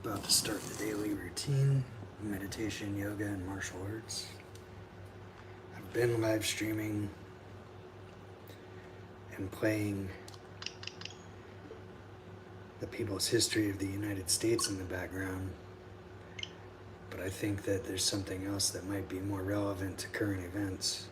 About to start the daily routine, meditation, yoga, and martial arts. I've been live streaming and playing the people's history of the United States in the background, but I think that there's something else that might be more relevant to current events.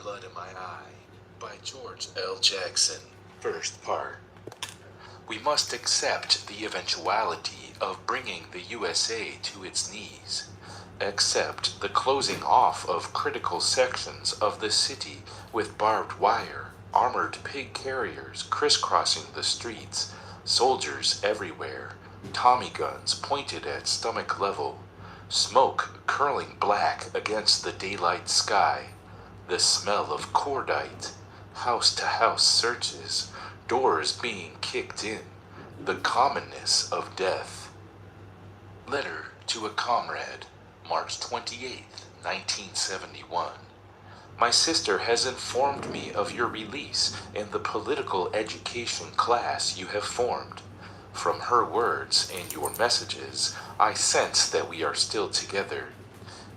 Blood in My Eye by George L. Jackson. First part. We must accept the eventuality of bringing the USA to its knees. Accept the closing off of critical sections of the city with barbed wire, armored pig carriers crisscrossing the streets, soldiers everywhere, Tommy guns pointed at stomach level, smoke curling black against the daylight sky, the smell of cordite, house-to-house searches, doors being kicked in, the commonness of death. Letter to a Comrade, March 28, 1971. My sister has informed me of your release in the political education class you have formed. From her words and your messages, I sense that we are still together.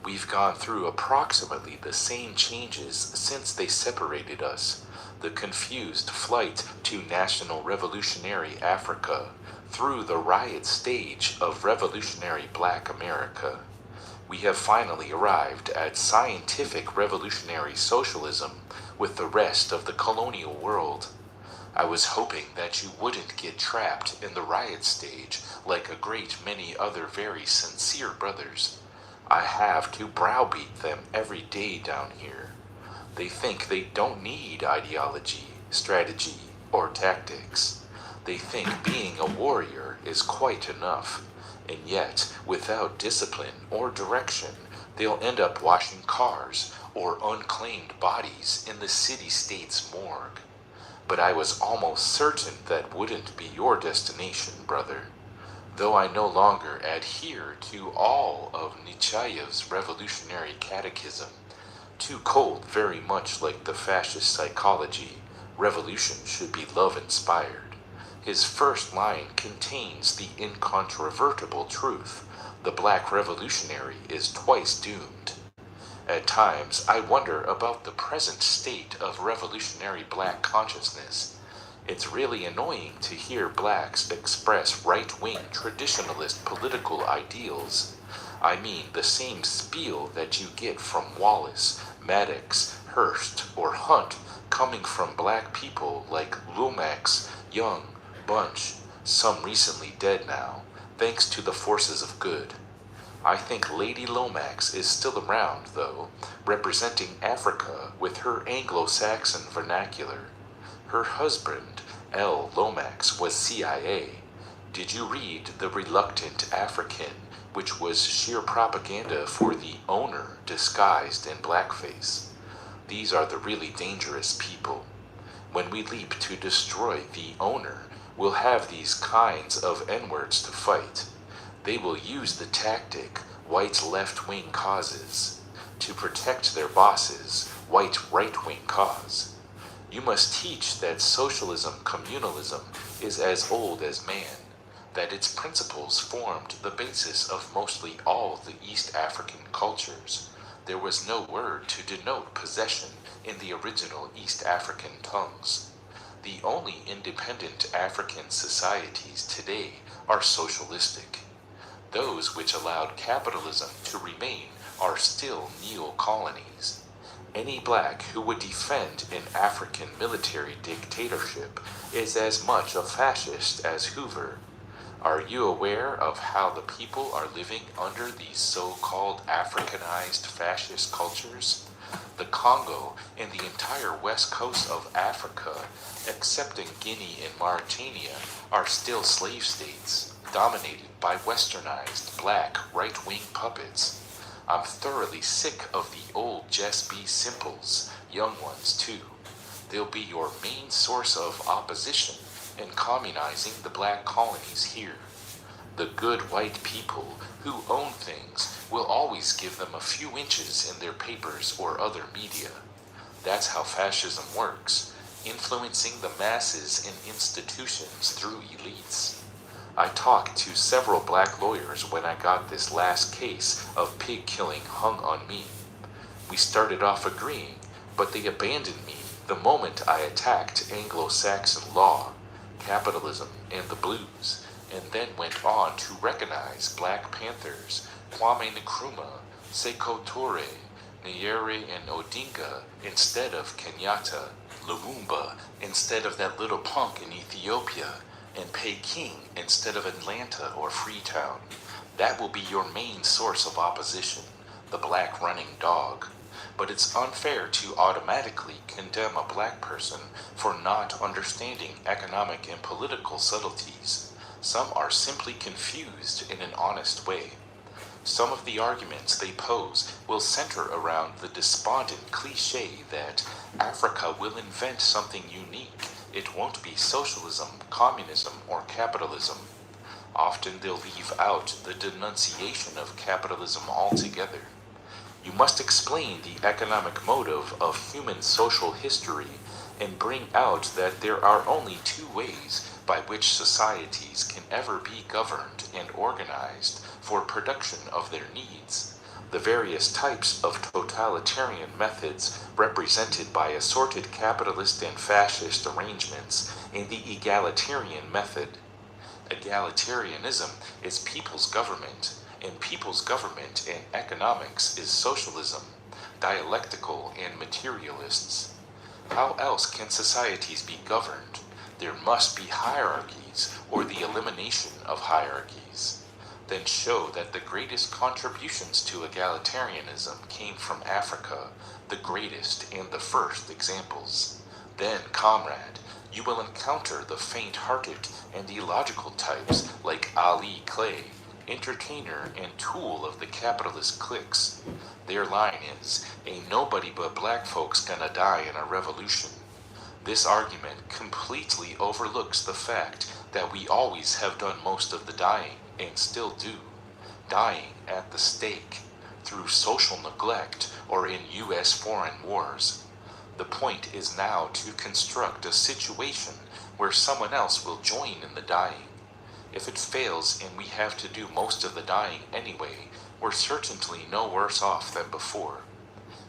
We've gone through approximately the same changes since they separated us. The confused flight to National Revolutionary Africa, through the riot stage of Revolutionary Black America. We have finally arrived at scientific revolutionary socialism with the rest of the colonial world. I was hoping that you wouldn't get trapped in the riot stage like a great many other very sincere brothers. I have to browbeat them every day down here. They think they don't need ideology, strategy, or tactics. They think being a warrior is quite enough, and yet, without discipline or direction, they'll end up washing cars or unclaimed bodies in the city-state's morgue. But I was almost certain that wouldn't be your destination, brother. Though I no longer adhere to all of Nechaev's revolutionary catechism, too cold, very much like the fascist psychology, revolution should be love-inspired. His first line contains the incontrovertible truth: the black revolutionary is twice doomed. At times, I wonder about the present state of revolutionary black consciousness. It's really annoying to hear blacks express right-wing traditionalist political ideals. I mean the same spiel that you get from Wallace, Maddox, Hearst, or Hunt coming from black people like Lomax, Young, Bunch, some recently dead now, thanks to the forces of good. I think Lady Lomax is still around, though, representing Africa with her Anglo-Saxon vernacular. Her husband, L. Lomax, was CIA. Did you read The Reluctant African, which was sheer propaganda for the owner disguised in blackface? These are the really dangerous people. When we leap to destroy the owner, we'll have these kinds of N-words to fight. They will use the tactic white left-wing causes to protect their bosses' white right-wing cause. You must teach that socialism communalism is as old as man, that its principles formed the basis of mostly all the East African cultures. There was no word to denote possession in the original East African tongues. The only independent African societies today are socialistic. Those which allowed capitalism to remain are still neo-colonies. Any black who would defend an African military dictatorship is as much a fascist as Hoover. Are you aware of how the people are living under these so-called Africanized fascist cultures? The Congo and the entire west coast of Africa, excepting Guinea and Mauritania, are still slave states, dominated by westernized black right-wing puppets. I'm thoroughly sick of the old Just Be Simples, young ones too. They'll be your main source of opposition in communizing the black colonies here. The good white people who own things will always give them a few inches in their papers or other media. That's how fascism works, influencing the masses and institutions through elites. I talked to several black lawyers when I got this last case of pig killing hung on me. We started off agreeing, but they abandoned me the moment I attacked Anglo-Saxon law, capitalism, and the blues, and then went on to recognize Black Panthers, Kwame Nkrumah, Sekou Toure, Nyerere, and Odinga instead of Kenyatta, Lumumba instead of that little punk in Ethiopia, and Peking instead of Atlanta or Freetown. That will be your main source of opposition, the black running dog. But it's unfair to automatically condemn a black person for not understanding economic and political subtleties. Some are simply confused in an honest way. Some of the arguments they pose will center around the despondent cliche that Africa will invent something unique. It won't be socialism, communism, or capitalism. Often they'll leave out the denunciation of capitalism altogether. You must explain the economic motive of human social history and bring out that there are only two ways by which societies can ever be governed and organized for production of their needs. The various types of totalitarian methods represented by assorted capitalist and fascist arrangements and the egalitarian method. Egalitarianism is people's government, and people's government and economics is socialism, dialectical and materialists. How else can societies be governed? There must be hierarchies or the elimination of hierarchies. Then show that the greatest contributions to egalitarianism came from Africa, the greatest and the first examples. Then, comrade, you will encounter the faint-hearted and illogical types like Ali Clay, entertainer and tool of the capitalist cliques. Their line is, "Ain't nobody but black folks gonna die in a revolution." This argument completely overlooks the fact that we always have done most of the dying, and still do, dying at the stake, through social neglect or in U.S. foreign wars. The point is now to construct a situation where someone else will join in the dying. If it fails and we have to do most of the dying anyway, we're certainly no worse off than before.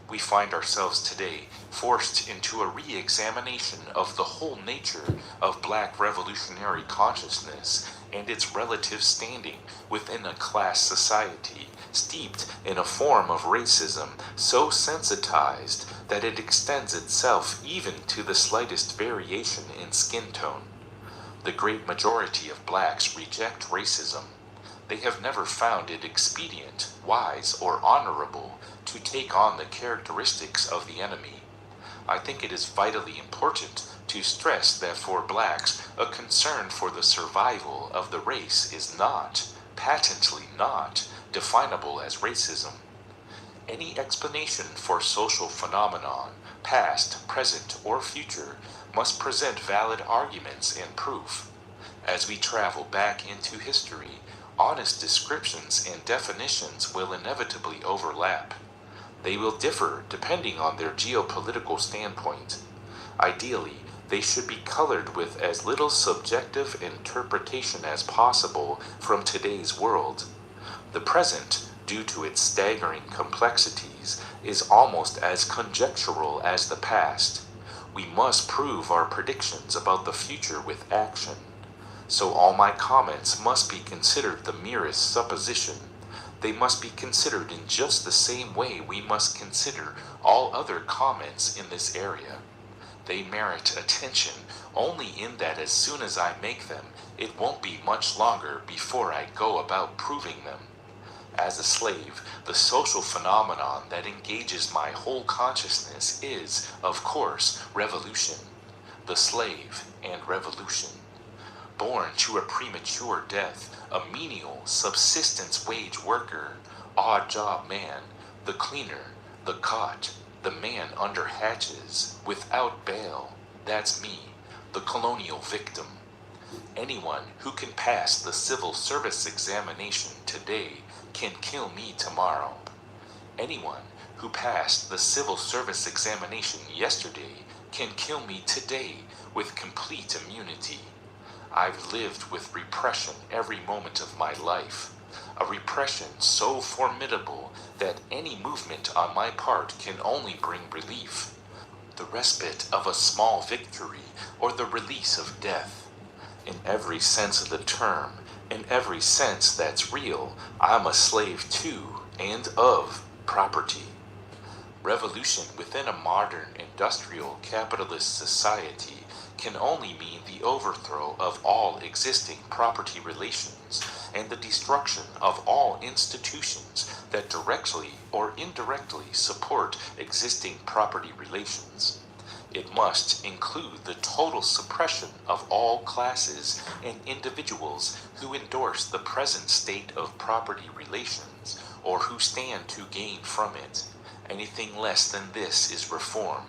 We find ourselves today forced into a re-examination of the whole nature of black revolutionary consciousness and its relative standing within a class society steeped in a form of racism so sensitized that it extends itself even to the slightest variation in skin tone. The great majority of blacks reject racism. They have never found it expedient, wise, or honorable to take on the characteristics of the enemy. I think it is vitally important to stress that for blacks, a concern for the survival of the race is not, patently not, definable as racism. Any explanation for social phenomenon, past, present, or future, must present valid arguments and proof. As we travel back into history, honest descriptions and definitions will inevitably overlap. They will differ depending on their geopolitical standpoint. Ideally, they should be colored with as little subjective interpretation as possible from today's world. The present, due to its staggering complexities, is almost as conjectural as the past. We must prove our predictions about the future with action. So all my comments must be considered the merest supposition. They must be considered in just the same way we must consider all other comments in this area. They merit attention only in that as soon as I make them, it won't be much longer before I go about proving them. As a slave, the social phenomenon that engages my whole consciousness is, of course, revolution. The slave and revolution. Born to a premature death, a menial, subsistence wage worker, odd job man, the cleaner, the cot, the man under hatches, without bail, that's me, the colonial victim. Anyone who can pass the civil service examination today can kill me tomorrow. Anyone who passed the civil service examination yesterday can kill me today with complete immunity. I've lived with repression every moment of my life, a repression so formidable that any movement on my part can only bring relief, the respite of a small victory or the release of death. In every sense of the term, in every sense that's real, I'm a slave to and of property. Revolution within a modern industrial capitalist society can only mean the overthrow of all existing property relations and the destruction of all institutions that directly or indirectly support existing property relations. It must include the total suppression of all classes and individuals who endorse the present state of property relations or who stand to gain from it. Anything less than this is reform.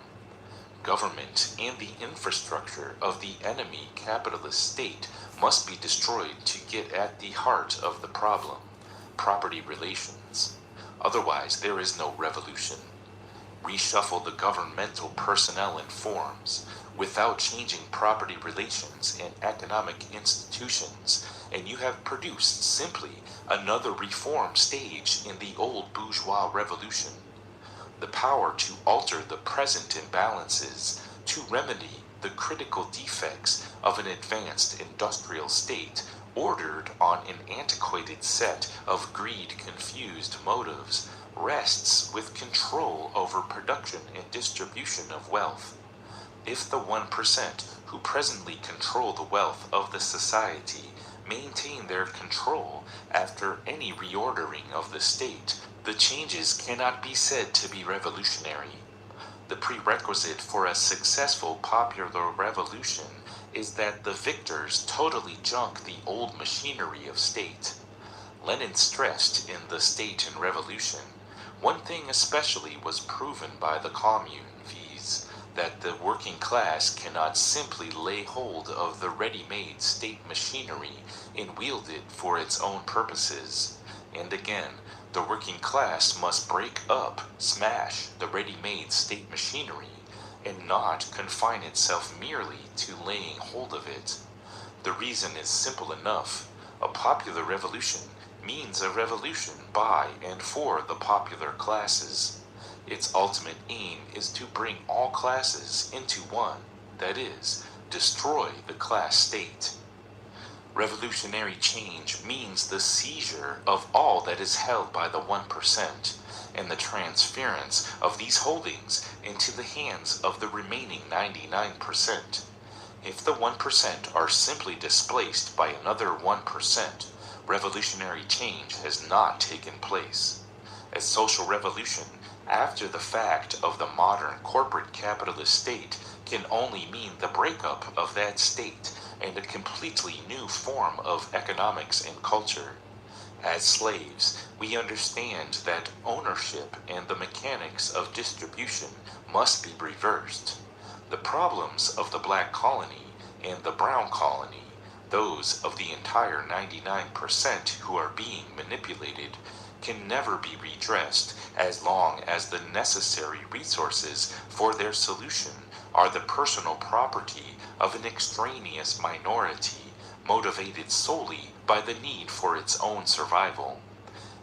Government and the infrastructure of the enemy capitalist state must be destroyed to get at the heart of the problem, property relations. Otherwise, there is no revolution. Reshuffle the governmental personnel and forms without changing property relations and economic institutions, and you have produced simply another reform stage in the old bourgeois revolution. The power to alter the present imbalances, to remedy the critical defects of an advanced industrial state ordered on an antiquated set of greed-confused motives, rests with control over production and distribution of wealth. If the 1% who presently control the wealth of the society maintain their control after any reordering of the state, the changes cannot be said to be revolutionary. The prerequisite for a successful popular revolution is that the victors totally junk the old machinery of state. Lenin stressed in The State and Revolution, one thing especially was proven by the Commune, viz., that the working class cannot simply lay hold of the ready-made state machinery and wield it for its own purposes. And again, the working class must break up, smash the ready-made state machinery, and not confine itself merely to laying hold of it. The reason is simple enough. A popular revolution means a revolution by and for the popular classes. Its ultimate aim is to bring all classes into one, that is, destroy the class state. Revolutionary change means the seizure of all that is held by the 1% and the transference of these holdings into the hands of the remaining 99%. If the 1% are simply displaced by another 1%, revolutionary change has not taken place. A social revolution after the fact of the modern corporate capitalist state can only mean the breakup of that state and a completely new form of economics and culture. As slaves, we understand that ownership and the mechanics of distribution must be reversed. The problems of the black colony and the brown colony, those of the entire 99% who are being manipulated, can never be redressed as long as the necessary resources for their solution are the personal property of an extraneous minority motivated solely by the need for its own survival.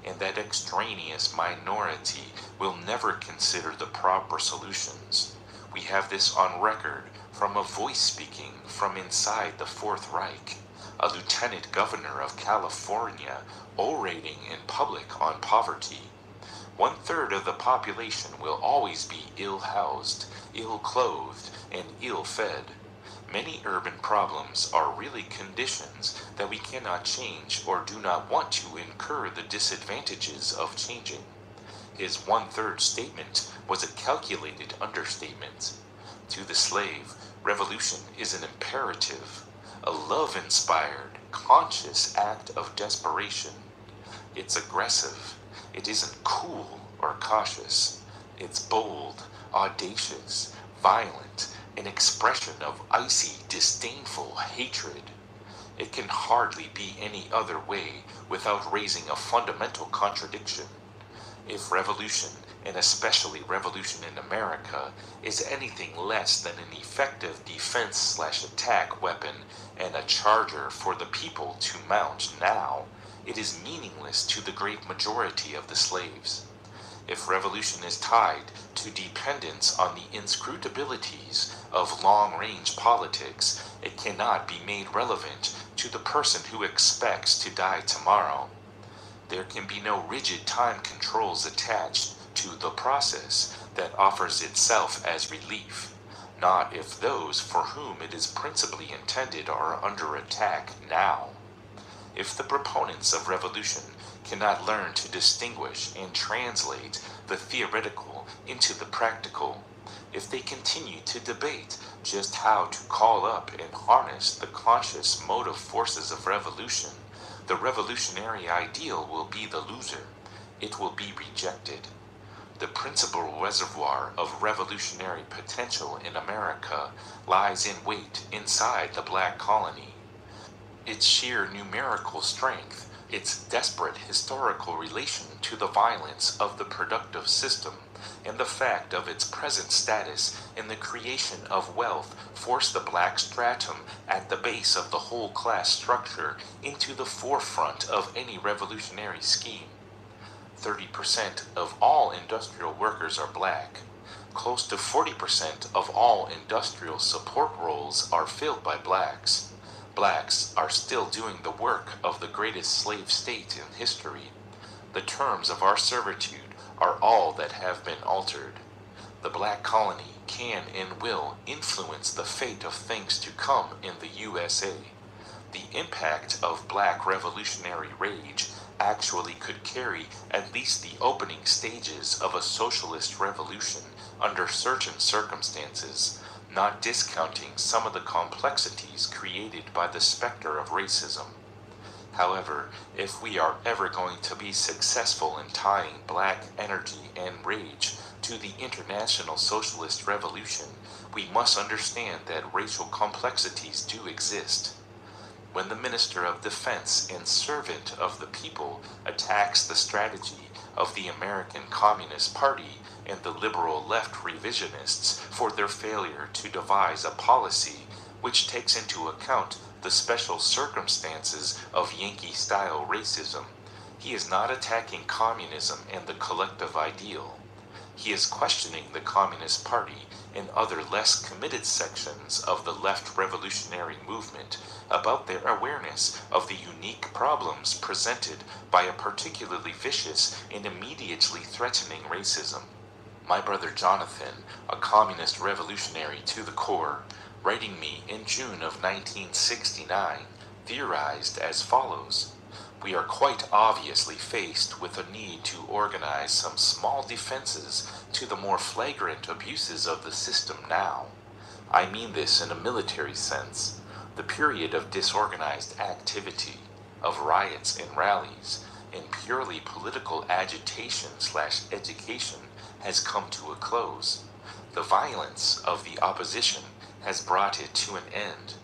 And that extraneous minority will never consider the proper solutions. We have this on record from a voice speaking from inside the Fourth Reich. a lieutenant governor of California orating in public on poverty. 1/3 of the population will always be ill-housed, ill-clothed, and ill-fed. Many urban problems are really conditions that we cannot change or do not want to incur the disadvantages of changing. His 1/3 statement was a calculated understatement. To the slave, revolution is an imperative, a love-inspired, conscious act of desperation. It's aggressive. It isn't cool or cautious. It's bold, audacious, violent, an expression of icy, disdainful hatred. It can hardly be any other way without raising a fundamental contradiction. If revolution, and especially revolution in America, is anything less than an effective defense/attack weapon and a charger for the people to mount now, it is meaningless to the great majority of the slaves. If revolution is tied to dependence on the inscrutabilities of long-range politics, it cannot be made relevant to the person who expects to die tomorrow. There can be no rigid time controls attached to the process that offers itself as relief, not if those for whom it is principally intended are under attack now. If the proponents of revolution cannot learn to distinguish and translate the theoretical into the practical, if they continue to debate just how to call up and harness the conscious motive forces of revolution, the revolutionary ideal will be the loser. It will be rejected. The principal reservoir of revolutionary potential in America lies in wait inside the black colony. Its sheer numerical strength, its desperate historical relation to the violence of the productive system, and the fact of its present status in the creation of wealth force the black stratum at the base of the whole class structure into the forefront of any revolutionary scheme. 30% of all industrial workers are black. Close to 40% of all industrial support roles are filled by blacks. Blacks are still doing the work of the greatest slave state in history. The terms of our servitude are all that have been altered. The black colony can and will influence the fate of things to come in the USA. The impact of black revolutionary rage actually could carry at least the opening stages of a socialist revolution under certain circumstances, not discounting some of the complexities created by the specter of racism. However, if we are ever going to be successful in tying black energy and rage to the international socialist revolution, we must understand that racial complexities do exist. When the Minister of Defense and servant of the people attacks the strategy of the American Communist Party and the liberal left revisionists for their failure to devise a policy which takes into account the special circumstances of Yankee-style racism, he is not attacking communism and the collective ideal. He is questioning the Communist Party and other less committed sections of the left revolutionary movement about their awareness of the unique problems presented by a particularly vicious and immediately threatening racism. My brother Jonathan, a communist revolutionary to the core, writing me in June of 1969, theorized as follows: we are quite obviously faced with a need to organize some small defenses to the more flagrant abuses of the system now. I mean this in a military sense. The period of disorganized activity, of riots and rallies, and purely political agitation/education has come to a close. The violence of the opposition has brought it to an end.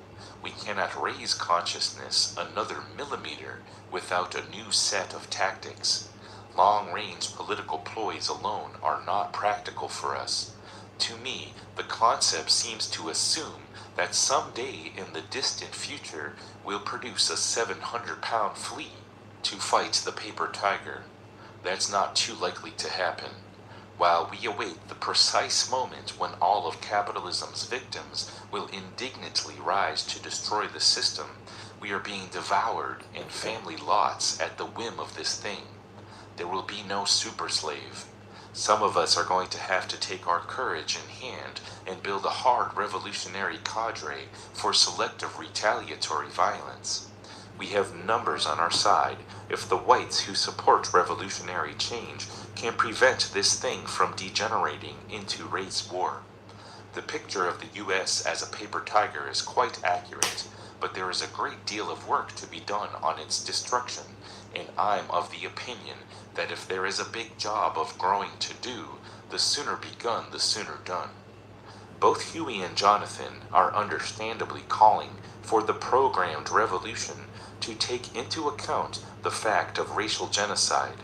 We cannot raise consciousness another millimeter without a new set of tactics. Long-range political ploys alone are not practical for us. To me, the concept seems to assume that someday in the distant future we'll produce a 700-pound fleet to fight the paper tiger. That's not too likely to happen. While we await the precise moment when all of capitalism's victims will indignantly rise to destroy the system, We are being devoured in family lots at the whim of this thing. There will be no super slave. Some of us are going to have to take our courage in hand and build a hard revolutionary cadre for selective retaliatory violence. We have numbers on our side if the whites who support revolutionary change can prevent this thing from degenerating into race war. The picture of the US as a paper tiger is quite accurate, but there is a great deal of work to be done on its destruction, and I'm of the opinion that if there is a big job of growing to do, the sooner begun the sooner done. Both Huey and Jonathan are understandably calling for the programmed revolution to take into account the fact of racial genocide.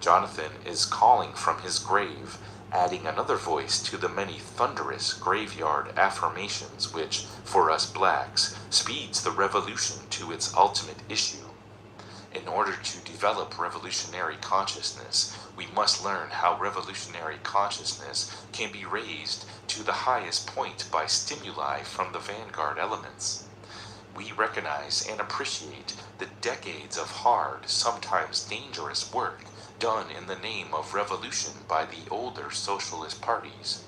Jonathan is calling from his grave, adding another voice to the many thunderous graveyard affirmations which, for us blacks, speeds the revolution to its ultimate issue. In order to develop revolutionary consciousness, we must learn how revolutionary consciousness can be raised to the highest point by stimuli from the vanguard elements. We recognize and appreciate the decades of hard, sometimes dangerous work done in the name of revolution by the older socialist parties.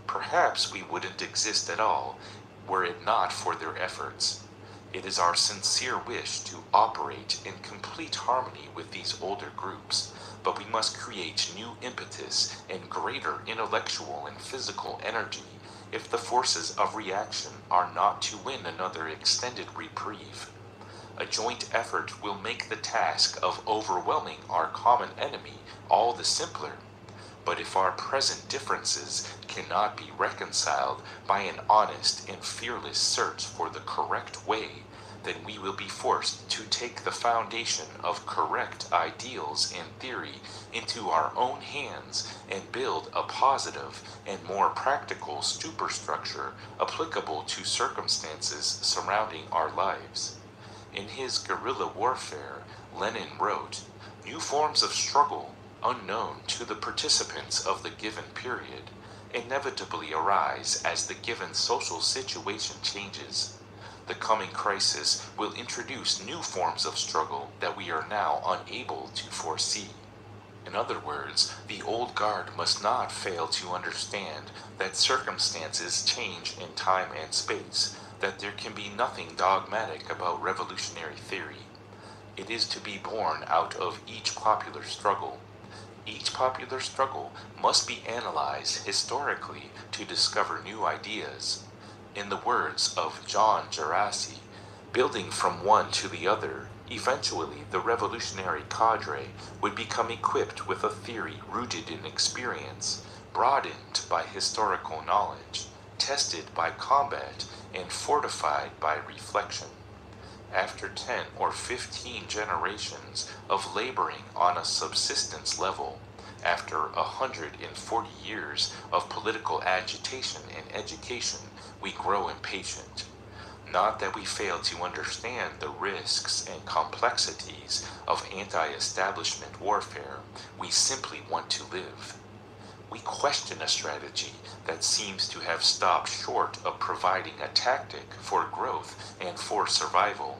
Perhaps we wouldn't exist at all were it not for their efforts. It is our sincere wish to operate in complete harmony with these older groups, but we must create new impetus and greater intellectual and physical energy if the forces of reaction are not to win another extended reprieve. A joint effort will make the task of overwhelming our common enemy all the simpler. But if our present differences cannot be reconciled by an honest and fearless search for the correct way, then we will be forced to take the foundation of correct ideals and theory into our own hands and build a positive and more practical superstructure applicable to circumstances surrounding our lives. In his Guerrilla Warfare, Lenin wrote, "New forms of struggle, unknown to the participants of the given period, inevitably arise as the given social situation changes. The coming crisis will introduce new forms of struggle that we are now unable to foresee." In other words, the old guard must not fail to understand that circumstances change in time and space, that there can be nothing dogmatic about revolutionary theory. It is to be born out of each popular struggle. Each popular struggle must be analyzed historically to discover new ideas. In the words of John Gerasi, building from one to the other, eventually the revolutionary cadre would become equipped with a theory rooted in experience, broadened by historical knowledge, tested by combat, and fortified by reflection. After 10 or 15 generations of laboring on a subsistence level, after 140 years of political agitation and education, we grow impatient. Not that we fail to understand the risks and complexities of anti-establishment warfare, we simply want to live. We question a strategy that seems to have stopped short of providing a tactic for growth and for survival.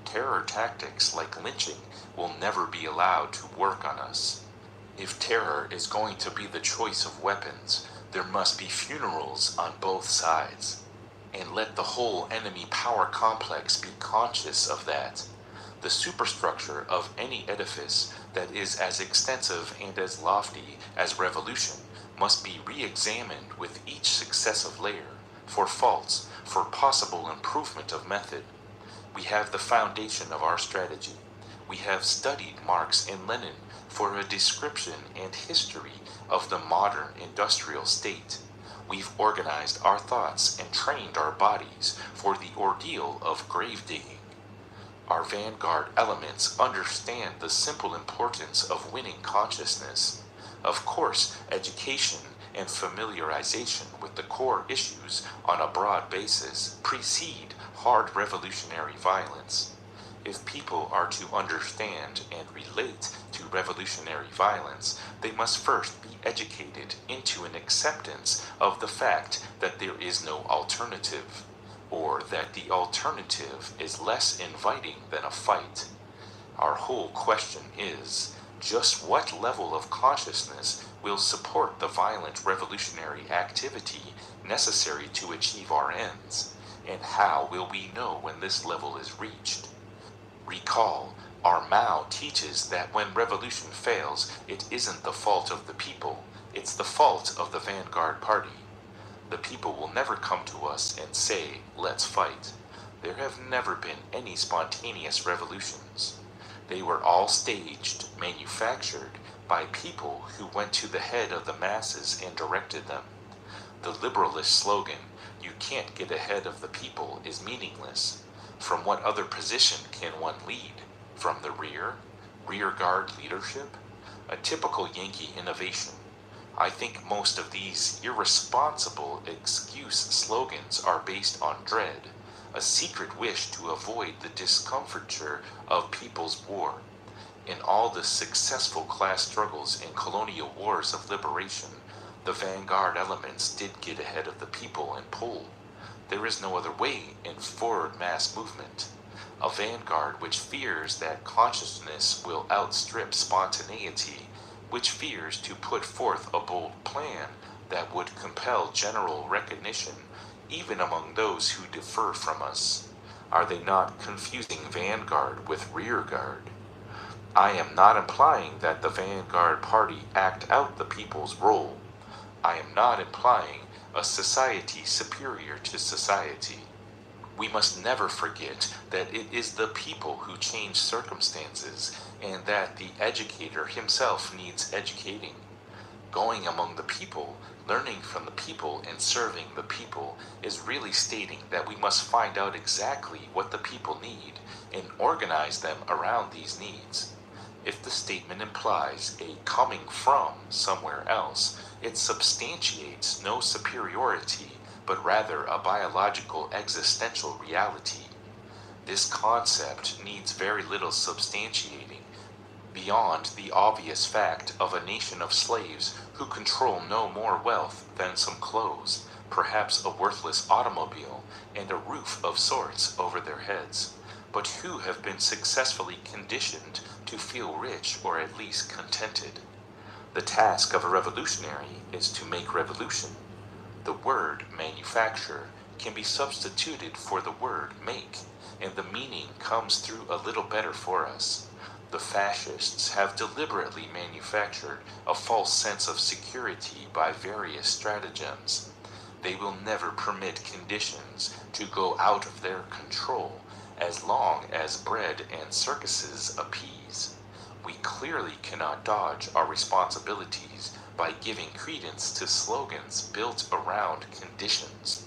Terror tactics like lynching will never be allowed to work on us. If terror is going to be the choice of weapons, there must be funerals on both sides. And let the whole enemy power complex be conscious of that. The superstructure of any edifice that is as extensive and as lofty as revolution must be re-examined with each successive layer, for faults, for possible improvement of method. We have the foundation of our strategy. We have studied Marx and Lenin for a description and history of the modern industrial state. We've organized our thoughts and trained our bodies for the ordeal of grave digging. Our vanguard elements understand the simple importance of winning consciousness. Of course, education and familiarization with the core issues on a broad basis precede hard revolutionary violence. If people are to understand and relate to revolutionary violence, they must first be educated into an acceptance of the fact that there is no alternative. or that the alternative is less inviting than a fight. Our whole question is, just what level of consciousness will support the violent revolutionary activity necessary to achieve our ends, and how will we know when this level is reached? Recall, our Mao teaches that when revolution fails, it isn't the fault of the people, it's the fault of the vanguard party. The people will never come to us and say, let's fight. There have never been any spontaneous revolutions. They were all staged, manufactured, by people who went to the head of the masses and directed them. The liberalist slogan, "You can't get ahead of the people," is meaningless. From what other position can one lead? From the rear? Rear guard leadership? A typical Yankee innovation. I think most of these irresponsible excuse slogans are based on dread, a secret wish to avoid the discomfiture of people's war. In all the successful class struggles and colonial wars of liberation, the vanguard elements did get ahead of the people and pull. There is no other way in forward mass movement. A vanguard which fears that consciousness will outstrip spontaneity, which fears to put forth a bold plan that would compel general recognition, even among those who differ from us. Are they not confusing vanguard with rearguard? I am not implying that the vanguard party act out the people's role. I am not implying a society superior to society. We must never forget that it is the people who change circumstances, and that the educator himself needs educating. Going among the people, learning from the people, and serving the people is really stating that we must find out exactly what the people need and organize them around these needs. If the statement implies a coming from somewhere else, it substantiates no superiority, but rather a biological existential reality. This concept needs very little substantiating, beyond the obvious fact of a nation of slaves who control no more wealth than some clothes, perhaps a worthless automobile, and a roof of sorts over their heads, but who have been successfully conditioned to feel rich or at least contented. The task of a revolutionary is to make revolution. The word manufacture can be substituted for the word make, and the meaning comes through a little better for us. The fascists have deliberately manufactured a false sense of security by various stratagems. They will never permit conditions to go out of their control as long as bread and circuses appease. We clearly cannot dodge our responsibilities by giving credence to slogans built around conditions.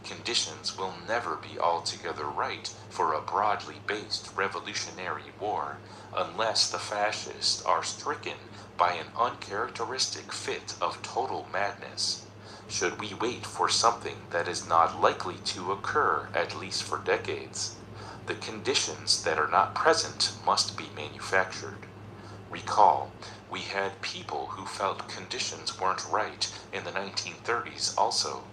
Conditions will never be altogether right for a broadly based revolutionary war unless the fascists are stricken by an uncharacteristic fit of total madness. Should we wait for something that is not likely to occur at least for decades? The conditions that are not present must be manufactured. Recall, we had people who felt conditions weren't right in the 1930s also.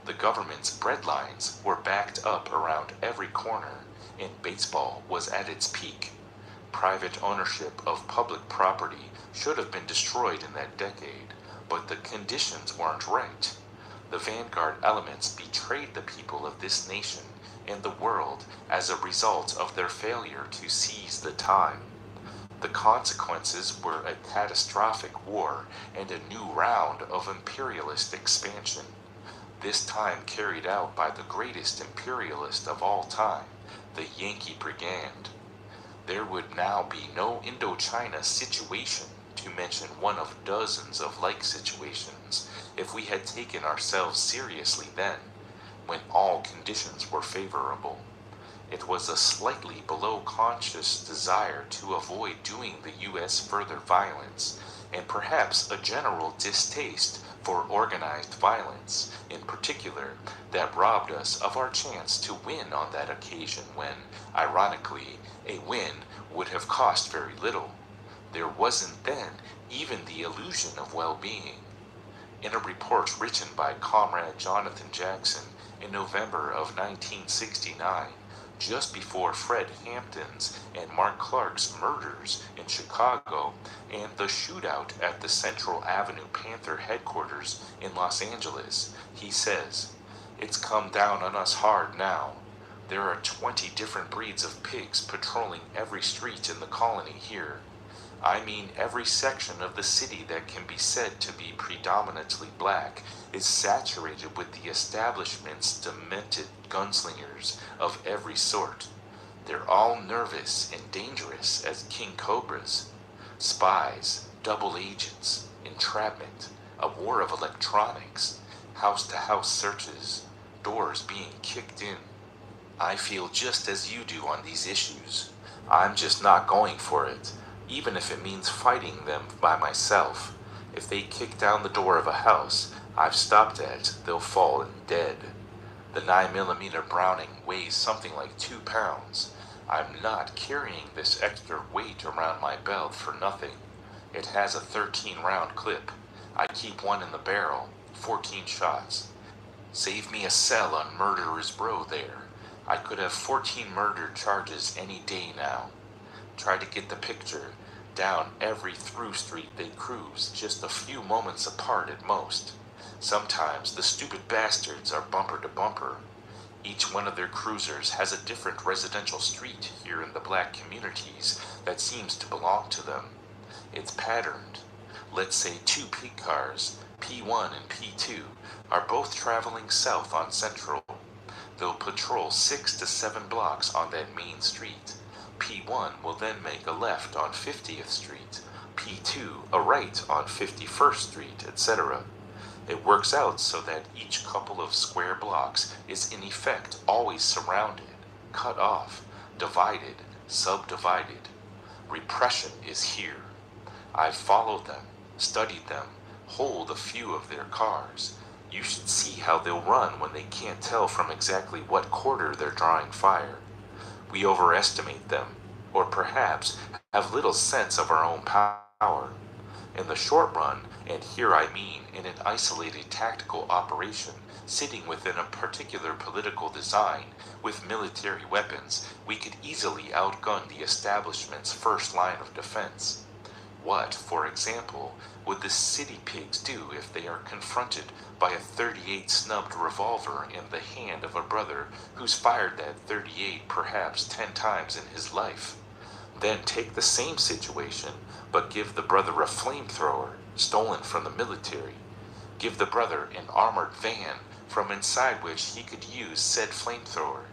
The government's breadlines were backed up around every corner, and baseball was at its peak. Private ownership of public property should have been destroyed in that decade, but the conditions weren't right. The vanguard elements betrayed the people of this nation and the world as a result of their failure to seize the time. The consequences were a catastrophic war and a new round of imperialist expansion, this time carried out by the greatest imperialist of all time, the Yankee Brigand. There would now be no Indochina situation, to mention one of dozens of like situations, if we had taken ourselves seriously then, when all conditions were favorable. It was a slightly below conscious desire to avoid doing the U.S. further violence, and perhaps a general distaste for organized violence, in particular, that robbed us of our chance to win on that occasion when, ironically, a win would have cost very little. There wasn't then even the illusion of well-being. In a report written by Comrade Jonathan Jackson in November of 1969, just before Fred Hampton's and Mark Clark's murders in Chicago and the shootout at the Central Avenue Panther headquarters in Los Angeles, he says, "It's come down on us hard now. There are 20 different breeds of pigs patrolling every street in the colony here. I mean, every section of the city that can be said to be predominantly black is saturated with the establishment's demented gunslingers of every sort. They're all nervous and dangerous as king cobras. Spies, double agents, entrapment, a war of electronics, house-to-house searches, doors being kicked in. I feel just as you do on these issues. I'm just not going for it, even if it means fighting them by myself. If they kick down the door of a house I've stopped at, they'll fall in dead. The 9mm Browning weighs something like 2 pounds. I'm not carrying this extra weight around my belt for nothing. It has a 13-round clip. I keep one in the barrel, 14 shots. Save me a cell on Murderer's Row there. I could have 14 murder charges any day now. Try to get the picture. Down every through street they cruise, just a few moments apart at most. Sometimes the stupid bastards are bumper to bumper. Each one of their cruisers has a different residential street here in the black communities that seems to belong to them. It's patterned. Let's say 2 pig cars, P1 and P2, are both traveling south on Central. They'll patrol 6 to 7 blocks on that main street. P1 will then make a left on 50th Street, P2 a right on 51st Street, etc. It works out so that each couple of square blocks is in effect always surrounded, cut off, divided, subdivided. Repression is here. I've followed them, studied them, hold a few of their cars. You should see how they'll run when they can't tell from exactly what quarter they're drawing fire. We overestimate them, or perhaps have little sense of our own power. In the short run, and here I mean in an isolated tactical operation sitting within a particular political design with military weapons, we could easily outgun the establishment's first line of defense. What, for example, would the city pigs do if they are confronted by a .38 snubbed revolver in the hand of a brother who's fired that .38 perhaps 10 times in his life? Then take the same situation, but give the brother a flamethrower stolen from the military. Give the brother an armored van from inside which he could use said flamethrower.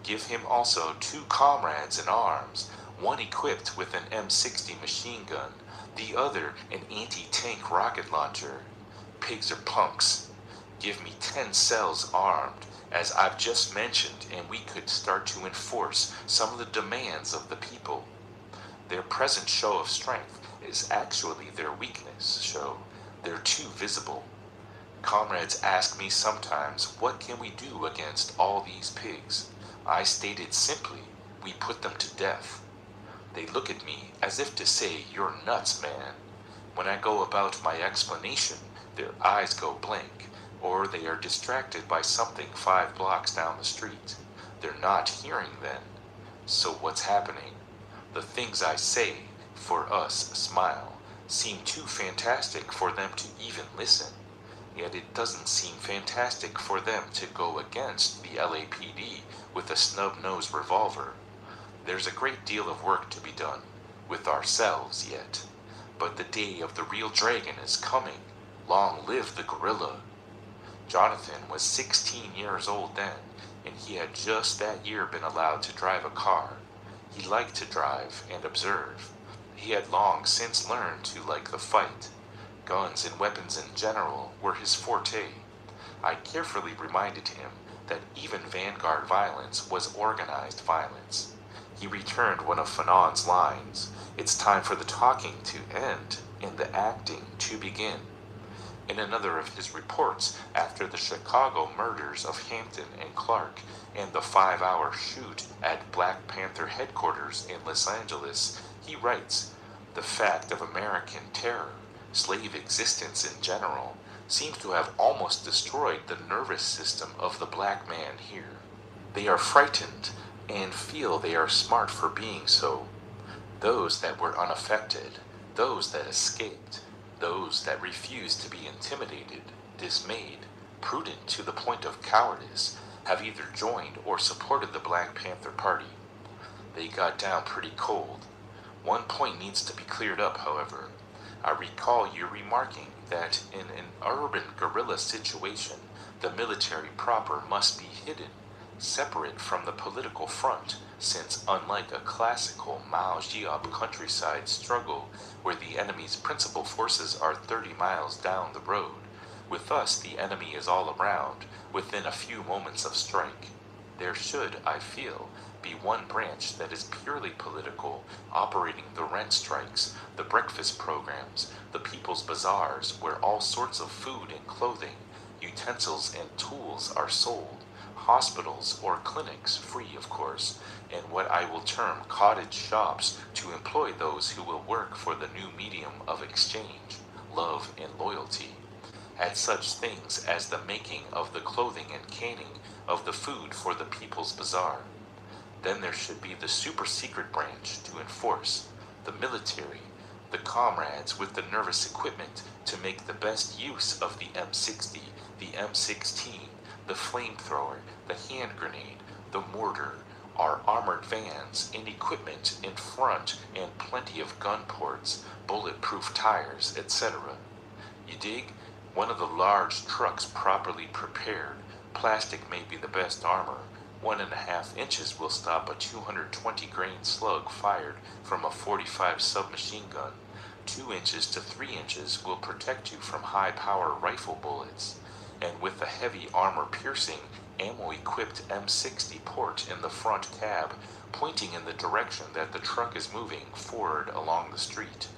Give him also 2 comrades in arms, one equipped with an M60 machine gun, the other an anti-tank rocket launcher. Pigs are punks. Give me 10 cells armed, as I've just mentioned, and we could start to enforce some of the demands of the people. Their present show of strength is actually their weakness show. They're too visible. Comrades ask me sometimes, what can we do against all these pigs? I stated simply, we put them to death. They look at me as if to say, you're nuts, man. When I go about my explanation, their eyes go blank, or they are distracted by something 5 blocks down the street. They're not hearing then. So what's happening? The things I say, for us smile, seem too fantastic for them to even listen. Yet it doesn't seem fantastic for them to go against the LAPD with a snub-nosed revolver. There's a great deal of work to be done, with ourselves yet. But the day of the real dragon is coming. Long live the gorilla. Jonathan was 16 years old then, and he had just that year been allowed to drive a car. He liked to drive and observe. He had long since learned to like the fight. Guns and weapons in general were his forte. I carefully reminded him that even vanguard violence was organized violence. He returned one of Fanon's lines, "It's time for the talking to end and the acting to begin." In another of his reports after the Chicago murders of Hampton and Clark and the 5-hour shoot at Black Panther headquarters in Los Angeles, he writes, "The fact of American terror, slave existence in general, seems to have almost destroyed the nervous system of the black man here. They are frightened and feel they are smart for being so. Those that were unaffected, those that escaped, those that refused to be intimidated, dismayed, prudent to the point of cowardice, have either joined or supported the Black Panther Party. They got down pretty cold. One point needs to be cleared up, however. I recall you remarking that in an urban guerrilla situation, the military proper must be hidden, separate from the political front, since unlike a classical Mao Zedong countryside struggle where the enemy's principal forces are 30 miles down the road, with us the enemy is all around, within a few moments of strike. There should, I feel, be one branch that is purely political, operating the rent strikes, the breakfast programs, the people's bazaars where all sorts of food and clothing, utensils and tools are sold, hospitals or clinics, free of course, and what I will term cottage shops to employ those who will work for the new medium of exchange, love and loyalty, at such things as the making of the clothing and canning of the food for the people's bazaar. Then there should be the super secret branch to enforce, the military, the comrades with the nervous equipment to make the best use of the M60, the M16, the flamethrower, the hand grenade, the mortar, our armored vans and equipment in front and plenty of gun ports, bulletproof tires, etc. You dig? One of the large trucks properly prepared, plastic may be the best armor. 1.5 inches will stop a 220 grain slug fired from a 45 submachine gun. 2 inches to 3 inches will protect you from high power rifle bullets. And with a heavy armor piercing, ammo equipped M60 port in the front cab, pointing in the direction that the truck is moving forward along the street,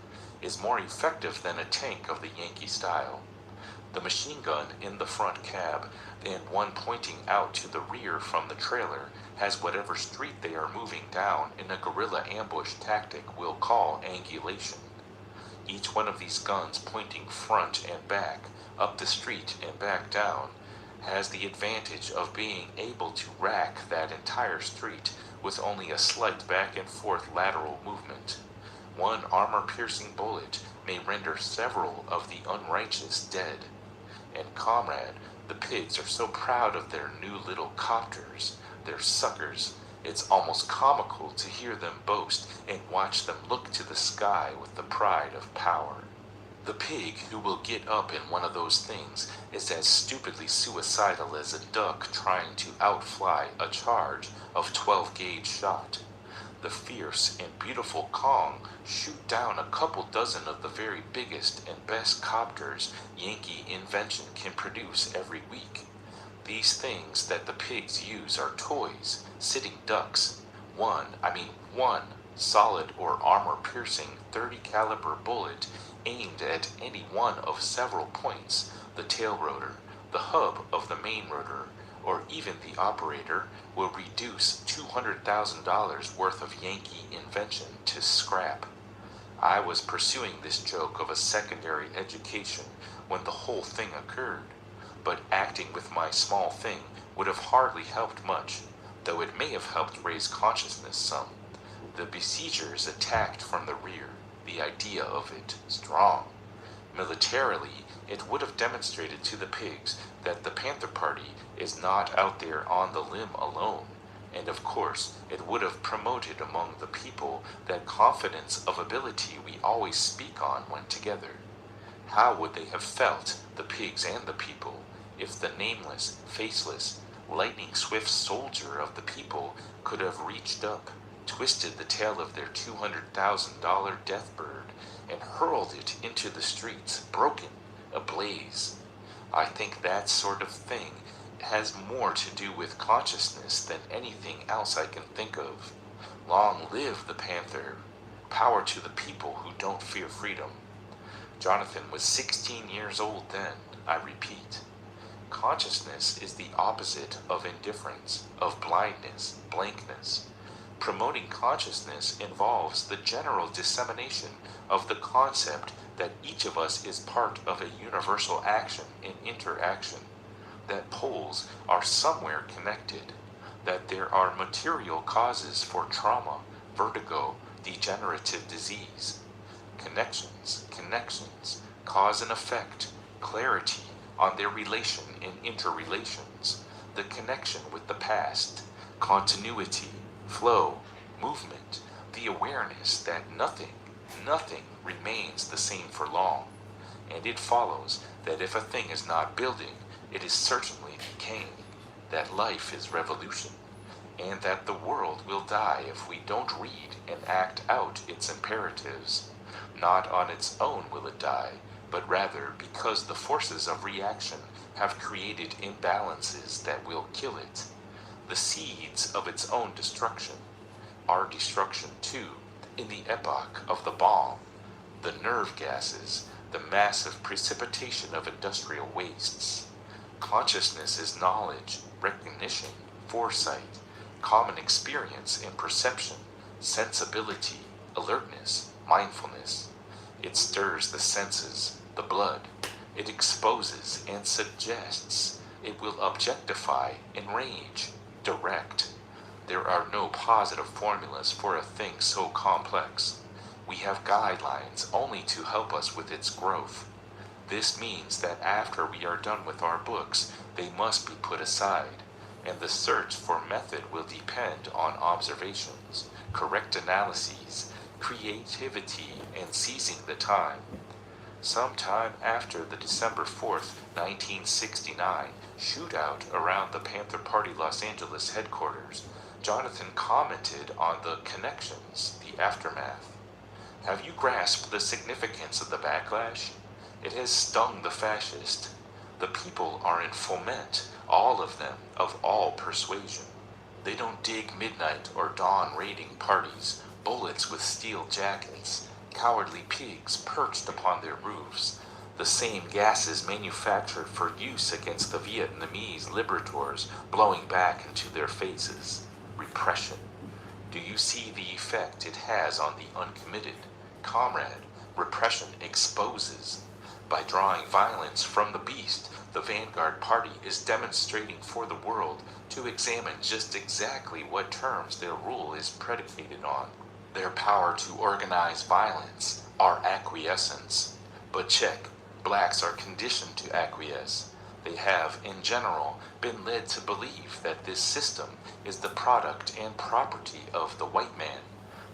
is more effective than a tank of the Yankee style. The machine gun in the front cab and one pointing out to the rear from the trailer has whatever street they are moving down in a guerrilla ambush tactic we'll call angulation. Each one of these guns pointing front and back, up the street and back down, has the advantage of being able to rack that entire street with only a slight back and forth lateral movement. One armor-piercing bullet may render several of the unrighteous dead. And comrade, the pigs are so proud of their new little copters, their suckers, it's almost comical to hear them boast and watch them look to the sky with the pride of power. The pig who will get up in one of those things is as stupidly suicidal as a duck trying to outfly a charge of 12-gauge shot. The fierce and beautiful Kong shoot down a couple dozen of the very biggest and best copters Yankee invention can produce every week. These things that the pigs use are toys, sitting ducks. One solid or armor-piercing 30 caliber bullet aimed at any one of several points, the tail rotor, the hub of the main rotor, or even the operator, will reduce $200,000 worth of Yankee invention to scrap. I was pursuing this joke of a secondary education when the whole thing occurred, but acting with my small thing would have hardly helped much, though it may have helped raise consciousness some. The besiegers attacked from the rear, the idea of it strong. Militarily, it would have demonstrated to the pigs that the Panther Party is not out there on the limb alone, and of course it would have promoted among the people that confidence of ability we always speak on when together. How would they have felt, the pigs and the people, if the nameless, faceless, lightning-swift soldier of the people could have reached up, twisted the tail of their $200,000 death bird, and hurled it into the streets, broken, ablaze? I think that sort of thing has more to do with consciousness than anything else I can think of. Long live the Panther. Power to the people who don't fear freedom. Jonathan was 16 years old then, I repeat. Consciousness is the opposite of indifference, of blindness, blankness. Promoting consciousness involves the general dissemination of the concept that each of us is part of a universal action and interaction, that poles are somewhere connected, that there are material causes for trauma, vertigo, degenerative disease. Connections, cause and effect, clarity on their relation and interrelations, the connection with the past, continuity, flow, movement, the awareness that nothing remains the same for long, and it follows that if a thing is not building, it is certainly decaying, that life is revolution, and that the world will die if we don't read and act out its imperatives. Not on its own will it die, but rather because the forces of reaction have created imbalances that will kill it, the seeds of its own destruction, our destruction too, in the epoch of the bomb, the nerve gases, the massive precipitation of industrial wastes. Consciousness is knowledge, recognition, foresight, common experience and perception, sensibility, alertness, mindfulness. It stirs the senses, the blood. It exposes and suggests. It will objectify, enrage, direct. There are no positive formulas for a thing so complex. We have guidelines only to help us with its growth. This means that after we are done with our books, they must be put aside, and the search for method will depend on observations, correct analyses, creativity, and seizing the time. Sometime after the December 4th, 1969 shootout around the Panther Party Los Angeles headquarters, Jonathan commented on the connections, the aftermath. Have you grasped the significance of the backlash? It has stung the fascist. The people are in foment, all of them, of all persuasion. They don't dig midnight or dawn raiding parties, bullets with steel jackets, cowardly pigs perched upon their roofs, the same gases manufactured for use against the Vietnamese liberators blowing back into their faces. Repression. Do you see the effect it has on the uncommitted? Comrade, repression exposes. By drawing violence from the beast, the Vanguard Party is demonstrating for the world to examine just exactly what terms their rule is predicated on. Their power to organize violence, our acquiescence. But check, blacks are conditioned to acquiesce. They have, in general, been led to believe that this system is the product and property of the white man,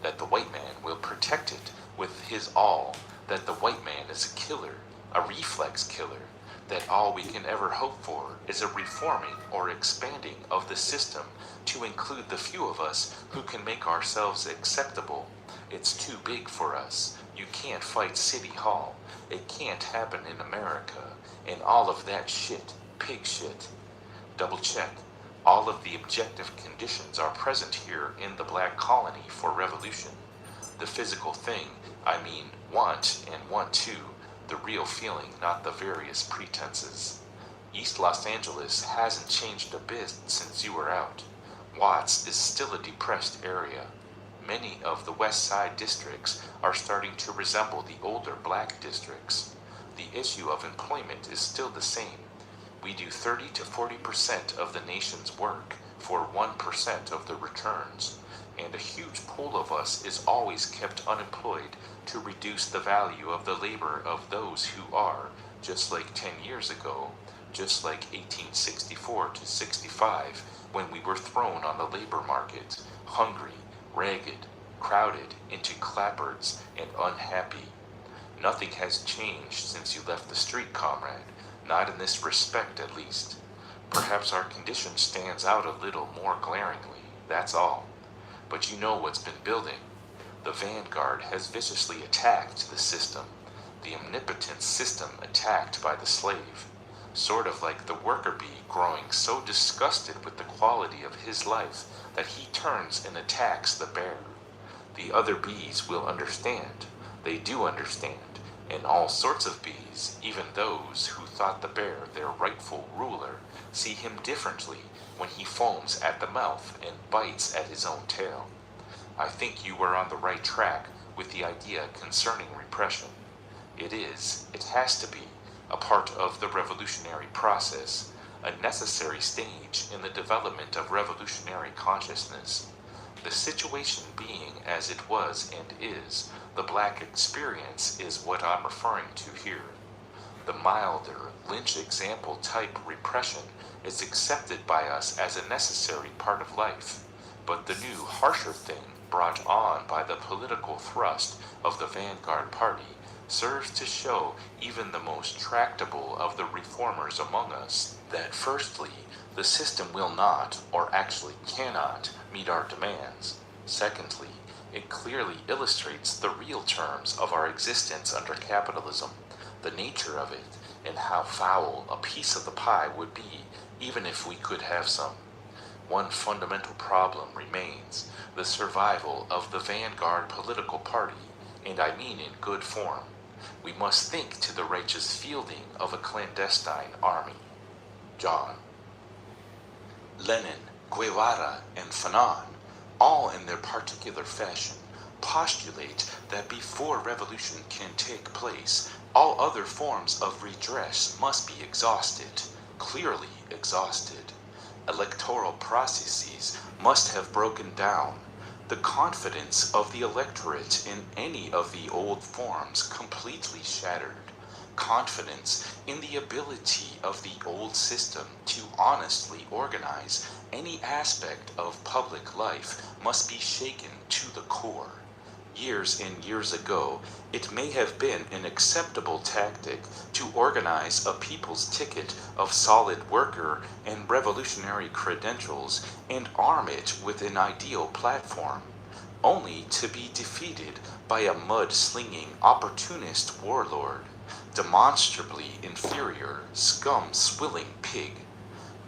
that the white man will protect it with his all, that the white man is a killer, a reflex killer, that all we can ever hope for is a reforming or expanding of the system to include the few of us who can make ourselves acceptable. It's too big for us. You can't fight City Hall. It can't happen in America. And all of that shit, pig shit. Double check. All of the objective conditions are present here in the black colony for revolution. The physical thing, I mean want and want to, the real feeling, not the various pretenses. East Los Angeles hasn't changed a bit since you were out. Watts is still a depressed area. Many of the West Side districts are starting to resemble the older black districts. The issue of employment is still the same. We do 30 to 40% of the nation's work for 1% of the returns, and a huge pool of us is always kept unemployed to reduce the value of the labor of those who are, just like 10 years ago, just like 1864 to 65, when we were thrown on the labor market, hungry, ragged, crowded into clapboards and unhappy. Nothing has changed since you left the street, comrade, not in this respect at least. Perhaps our condition stands out a little more glaringly, that's all. But you know what's been building. The vanguard has viciously attacked the system, the omnipotent system attacked by the slave, sort of like the worker bee growing so disgusted with the quality of his life that he turns and attacks the bear. The other bees will understand, they do understand, and all sorts of bees, even those who thought the bear their rightful ruler, see him differently when he foams at the mouth and bites at his own tail. I think you were on the right track with the idea concerning repression. It has to be, a part of the revolutionary process, a necessary stage in the development of revolutionary consciousness. The situation being as it was and is, the black experience is what I'm referring to here. The milder, Lynch example type repression is accepted by us as a necessary part of life, but the new, harsher thing brought on by the political thrust of the Vanguard Party serves to show even the most tractable of the reformers among us that firstly, the system will not, or actually cannot, meet our demands. Secondly, it clearly illustrates the real terms of our existence under capitalism, the nature of it, and how foul a piece of the pie would be even if we could have some. One fundamental problem remains, the survival of the vanguard political party, and I mean in good form. We must think to the righteous fielding of a clandestine army. John. Lenin, Guevara, and Fanon, all in their particular fashion, postulate that before revolution can take place, all other forms of redress must be exhausted, clearly exhausted. Electoral processes must have broken down. The confidence of the electorate in any of the old forms completely shattered. Confidence in the ability of the old system to honestly organize any aspect of public life must be shaken to the core. Years and years ago, it may have been an acceptable tactic to organize a people's ticket of solid worker and revolutionary credentials and arm it with an ideal platform, only to be defeated by a mud-slinging opportunist warlord, demonstrably inferior, scum-swilling pig,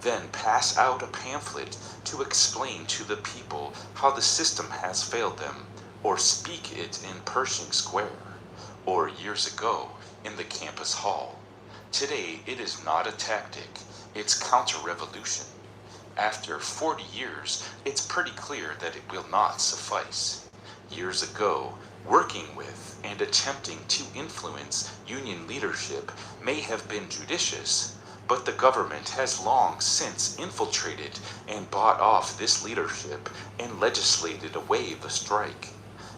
then pass out a pamphlet to explain to the people how the system has failed them, or speak it in Pershing Square, or years ago in the campus hall. Today it is not a tactic, it's counter-revolution. After 40 years, it's pretty clear that it will not suffice. Years ago, working with and attempting to influence union leadership may have been judicious, but the government has long since infiltrated and bought off this leadership and legislated away the strike.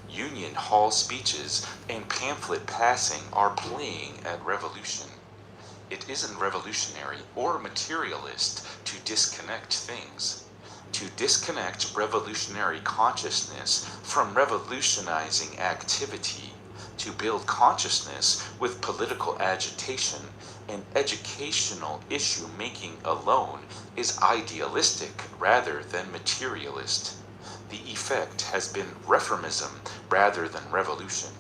Union hall speeches and pamphlet passing are playing at revolution. It isn't revolutionary or materialist to disconnect things. To disconnect revolutionary consciousness from revolutionizing activity, to build consciousness with political agitation and educational issue making alone is idealistic rather than materialist. The effect has been reformism rather than revolution.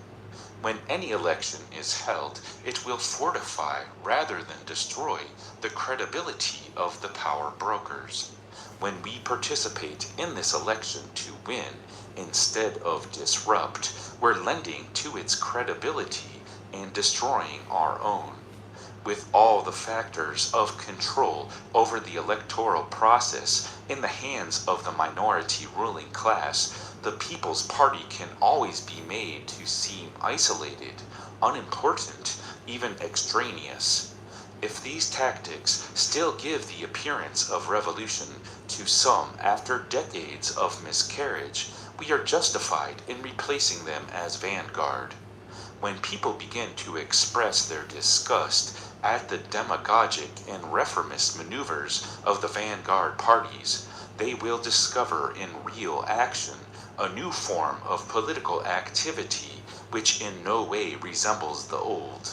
When any election is held, it will fortify rather than destroy the credibility of the power brokers. When we participate in this election to win instead of disrupt, we're lending to its credibility and destroying our own. With all the factors of control over the electoral process in the hands of the minority ruling class, the People's Party can always be made to seem isolated, unimportant, even extraneous. If these tactics still give the appearance of revolution to some after decades of miscarriage, we are justified in replacing them as vanguard. When people begin to express their disgust at the demagogic and reformist maneuvers of the vanguard parties, they will discover in real action a new form of political activity which in no way resembles the old.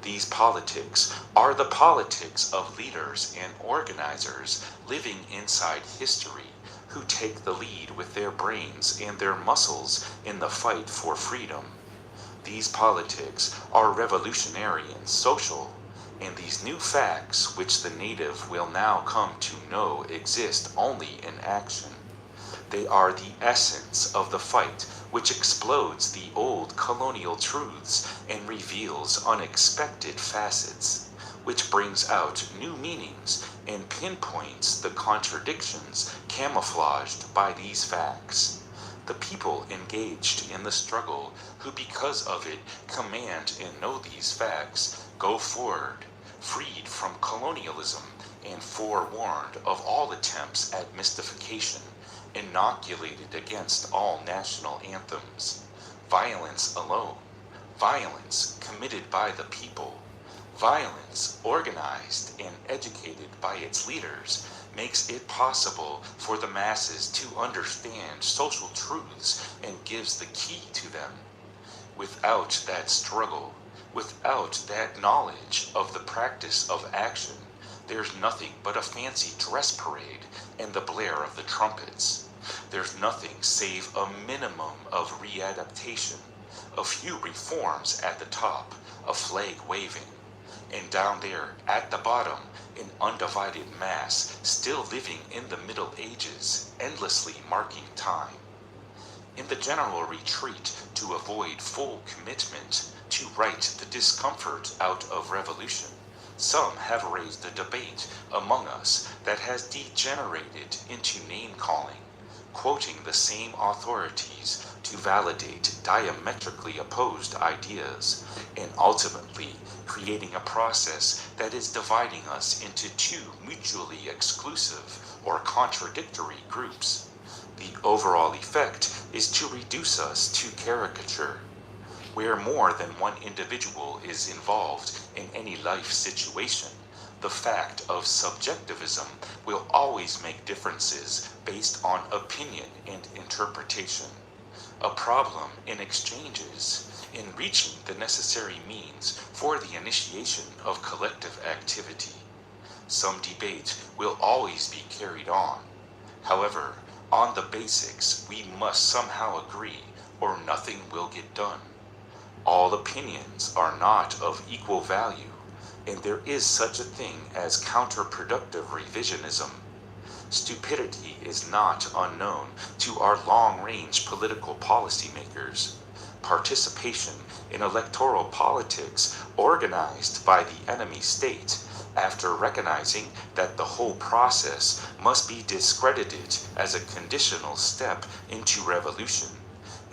These politics are the politics of leaders and organizers living inside history who take the lead with their brains and their muscles in the fight for freedom. These politics are revolutionary and social, and these new facts which the native will now come to know exist only in action. They are the essence of the fight which explodes the old colonial truths and reveals unexpected facets, which brings out new meanings and pinpoints the contradictions camouflaged by these facts. the people engaged in the struggle, who because of it command and know these facts, go forward, freed from colonialism and forewarned of all attempts at mystification, inoculated against all national anthems. Violence alone, violence committed by the people, violence organized and educated by its leaders, makes it possible for the masses to understand social truths and gives the key to them. Without that struggle, without that knowledge of the practice of action, there's nothing but a fancy dress parade and the blare of the trumpets. There's nothing save a minimum of readaptation, a few reforms at the top, a flag waving, and down there at the bottom, an undivided mass still living in the Middle Ages, endlessly marking time. In the general retreat to avoid full commitment to right the discomfort out of revolution, some have raised a debate among us that has degenerated into name-calling, quoting the same authorities to validate diametrically opposed ideas, and ultimately creating a process that is dividing us into two mutually exclusive or contradictory groups. The overall effect is to reduce us to caricature. Where more than one individual is involved in any life situation, the fact of subjectivism will always make differences based on opinion and interpretation. A problem in exchanges, in reaching the necessary means for the initiation of collective activity. Some debate will always be carried on. However, on the basics, we must somehow agree, or nothing will get done. All opinions are not of equal value, and there is such a thing as counterproductive revisionism. Stupidity is not unknown to our long-range political policymakers. Participation in electoral politics organized by the enemy state, after recognizing that the whole process must be discredited as a conditional step into revolution,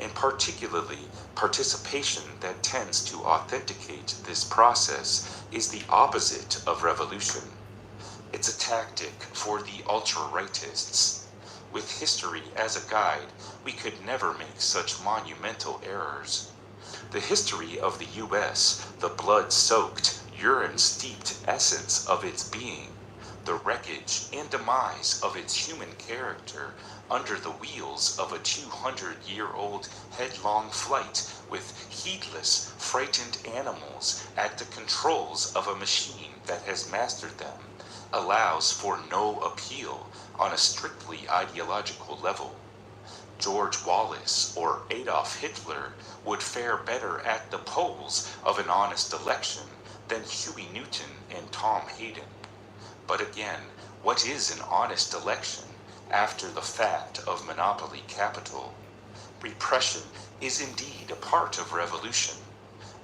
and particularly participation that tends to authenticate this process, is the opposite of revolution. It's a tactic for the ultra-rightists. With history as a guide, we could never make such monumental errors. The history of the U.S., the blood-soaked, urine-steeped essence of its being, the wreckage and demise of its human character under the wheels of a 200-year-old headlong flight with heedless, frightened animals at the controls of a machine that has mastered them, allows for no appeal on a strictly ideological level. George Wallace or Adolf Hitler would fare better at the polls of an honest election than Huey Newton and Tom Hayden. But again, what is an honest election after the fact of monopoly capital? Repression is indeed a part of revolution,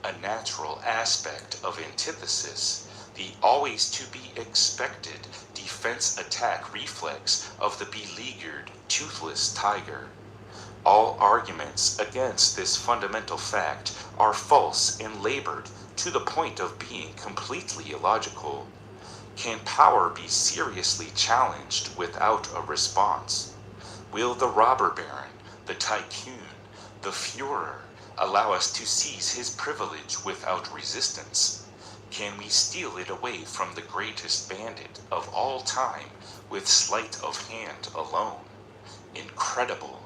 a natural aspect of antithesis, the always to be expected defense-attack reflex of the beleaguered, toothless tiger. All arguments against this fundamental fact are false and labored to the point of being completely illogical. Can power be seriously challenged without a response? Will the robber baron, the tycoon, the Führer allow us to seize his privilege without resistance? Can we steal it away from the greatest bandit of all time with sleight of hand alone? Incredible.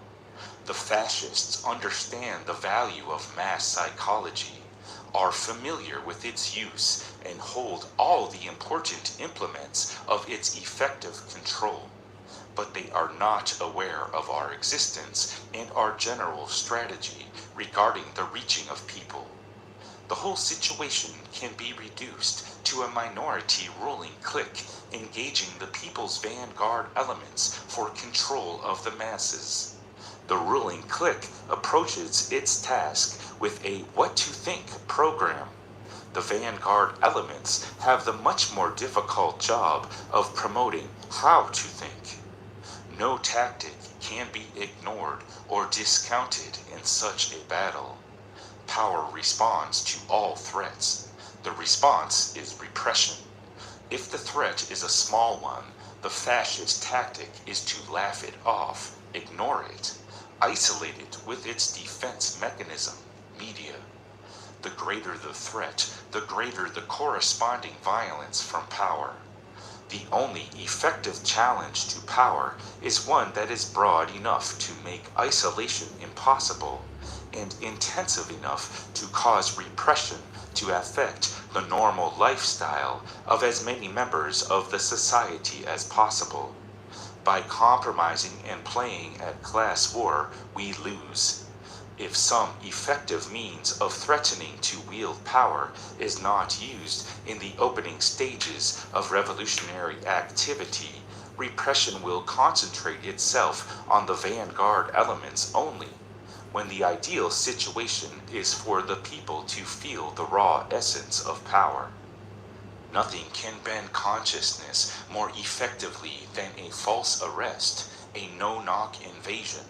The fascists understand the value of mass psychology, are familiar with its use, and hold all the important implements of its effective control. But they are not aware of our existence and our general strategy regarding the reaching of people. The whole situation can be reduced to a minority ruling clique engaging the people's vanguard elements for control of the masses. The ruling clique approaches its task with a what to think program. The vanguard elements have the much more difficult job of promoting how to think. No tactic can be ignored or discounted in such a battle. Power responds to all threats. The response is repression. If the threat is a small one, the fascist tactic is to laugh it off, ignore it, isolate it with its defense mechanism, media. The greater the threat, the greater the corresponding violence from power. The only effective challenge to power is one that is broad enough to make isolation impossible and intensive enough to cause repression to affect the normal lifestyle of as many members of the society as possible. By compromising and playing at class war, we lose. If some effective means of threatening to wield power is not used in the opening stages of revolutionary activity, repression will concentrate itself on the vanguard elements only, when the ideal situation is for the people to feel the raw essence of power. Nothing can bend consciousness more effectively than a false arrest, a no-knock invasion,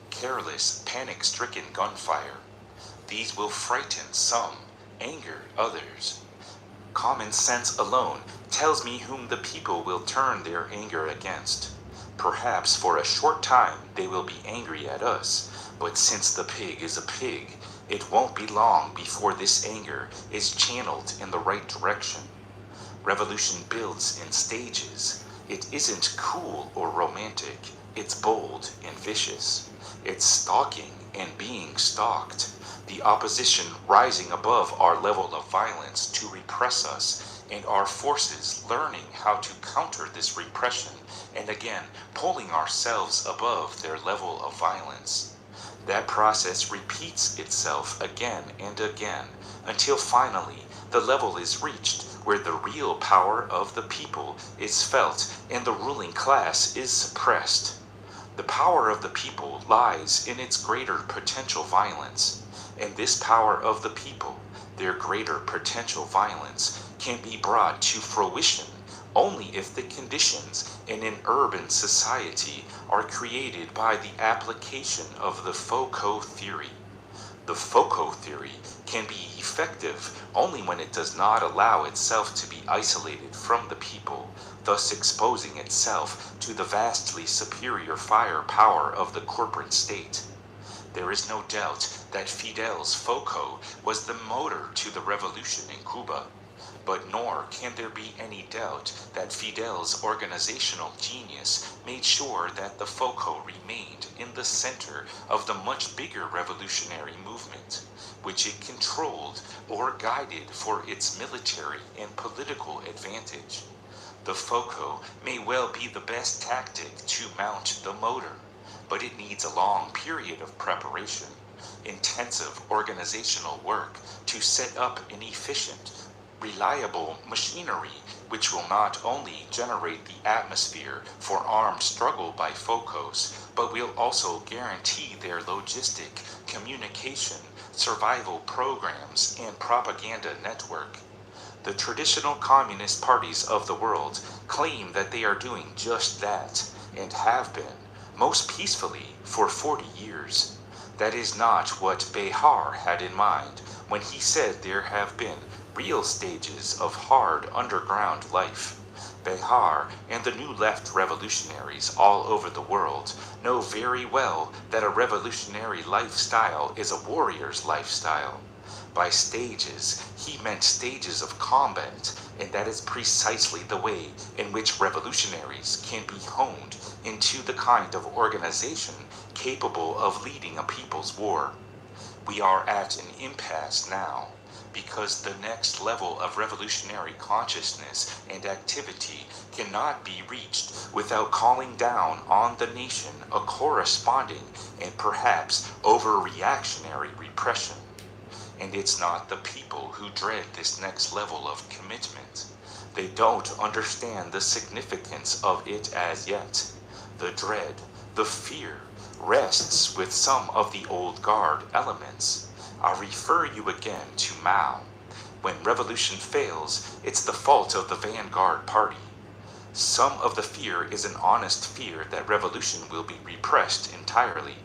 careless, panic-stricken gunfire. These will frighten some, anger others. Common sense alone tells me whom the people will turn their anger against. Perhaps for a short time they will be angry at us, but since the pig is a pig, it won't be long before this anger is channeled in the right direction. Revolution builds in stages. It isn't cool or romantic. It's bold and vicious. It's stalking and being stalked. The opposition rising above our level of violence to repress us, and our forces learning how to counter this repression, and again pulling ourselves above their level of violence. That process repeats itself again and again until finally the level is reached where the real power of the people is felt and the ruling class is suppressed. The power of the people lies in its greater potential violence, and this power of the people, their greater potential violence, can be brought to fruition only if the conditions in an urban society are created by the application of the Foucault theory. The Foucault theory can be effective only when it does not allow itself to be isolated from the people, thus exposing itself to the vastly superior firepower of the corporate state. There is no doubt that Fidel's Foucault was the motor to the revolution in Cuba, but nor can there be any doubt that Fidel's organizational genius made sure that the Foucault remained in the center of the much bigger revolutionary movement, which it controlled or guided for its military and political advantage. The Foucault may well be the best tactic to mount the motor, but it needs a long period of preparation, intensive organizational work to set up an efficient, reliable machinery which will not only generate the atmosphere for armed struggle by Foucaults, but will also guarantee their logistic, communication, survival programs, and propaganda network. The traditional communist parties of the world claim that they are doing just that, and have been, most peacefully, for 40 years. That is not what Béjar had in mind when he said there have been real stages of hard underground life. Béjar and the New Left revolutionaries all over the world know very well that a revolutionary lifestyle is a warrior's lifestyle. By stages, he meant stages of combat, and that is precisely the way in which revolutionaries can be honed into the kind of organization capable of leading a people's war. We are at an impasse now, because the next level of revolutionary consciousness and activity cannot be reached without calling down on the nation a corresponding and perhaps overreactionary repression. And it's not the people who dread this next level of commitment. They don't understand the significance of it as yet. The dread, the fear, rests with some of the old guard elements. I refer you again to Mao. When revolution fails, it's the fault of the vanguard party. Some of the fear is an honest fear that revolution will be repressed entirely.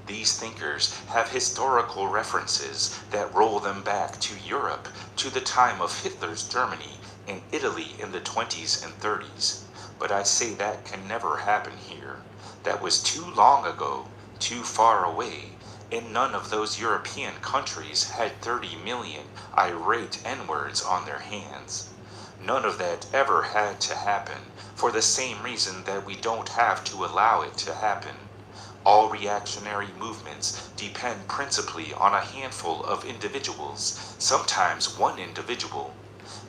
These thinkers have historical references that roll them back to Europe, to the time of Hitler's Germany and Italy in the 20s and 30s. But I say that can never happen here. That was too long ago, too far away, and none of those European countries had 30 million irate N-words on their hands. None of that ever had to happen, for the same reason that we don't have to allow it to happen. All reactionary movements depend principally on a handful of individuals, sometimes one individual.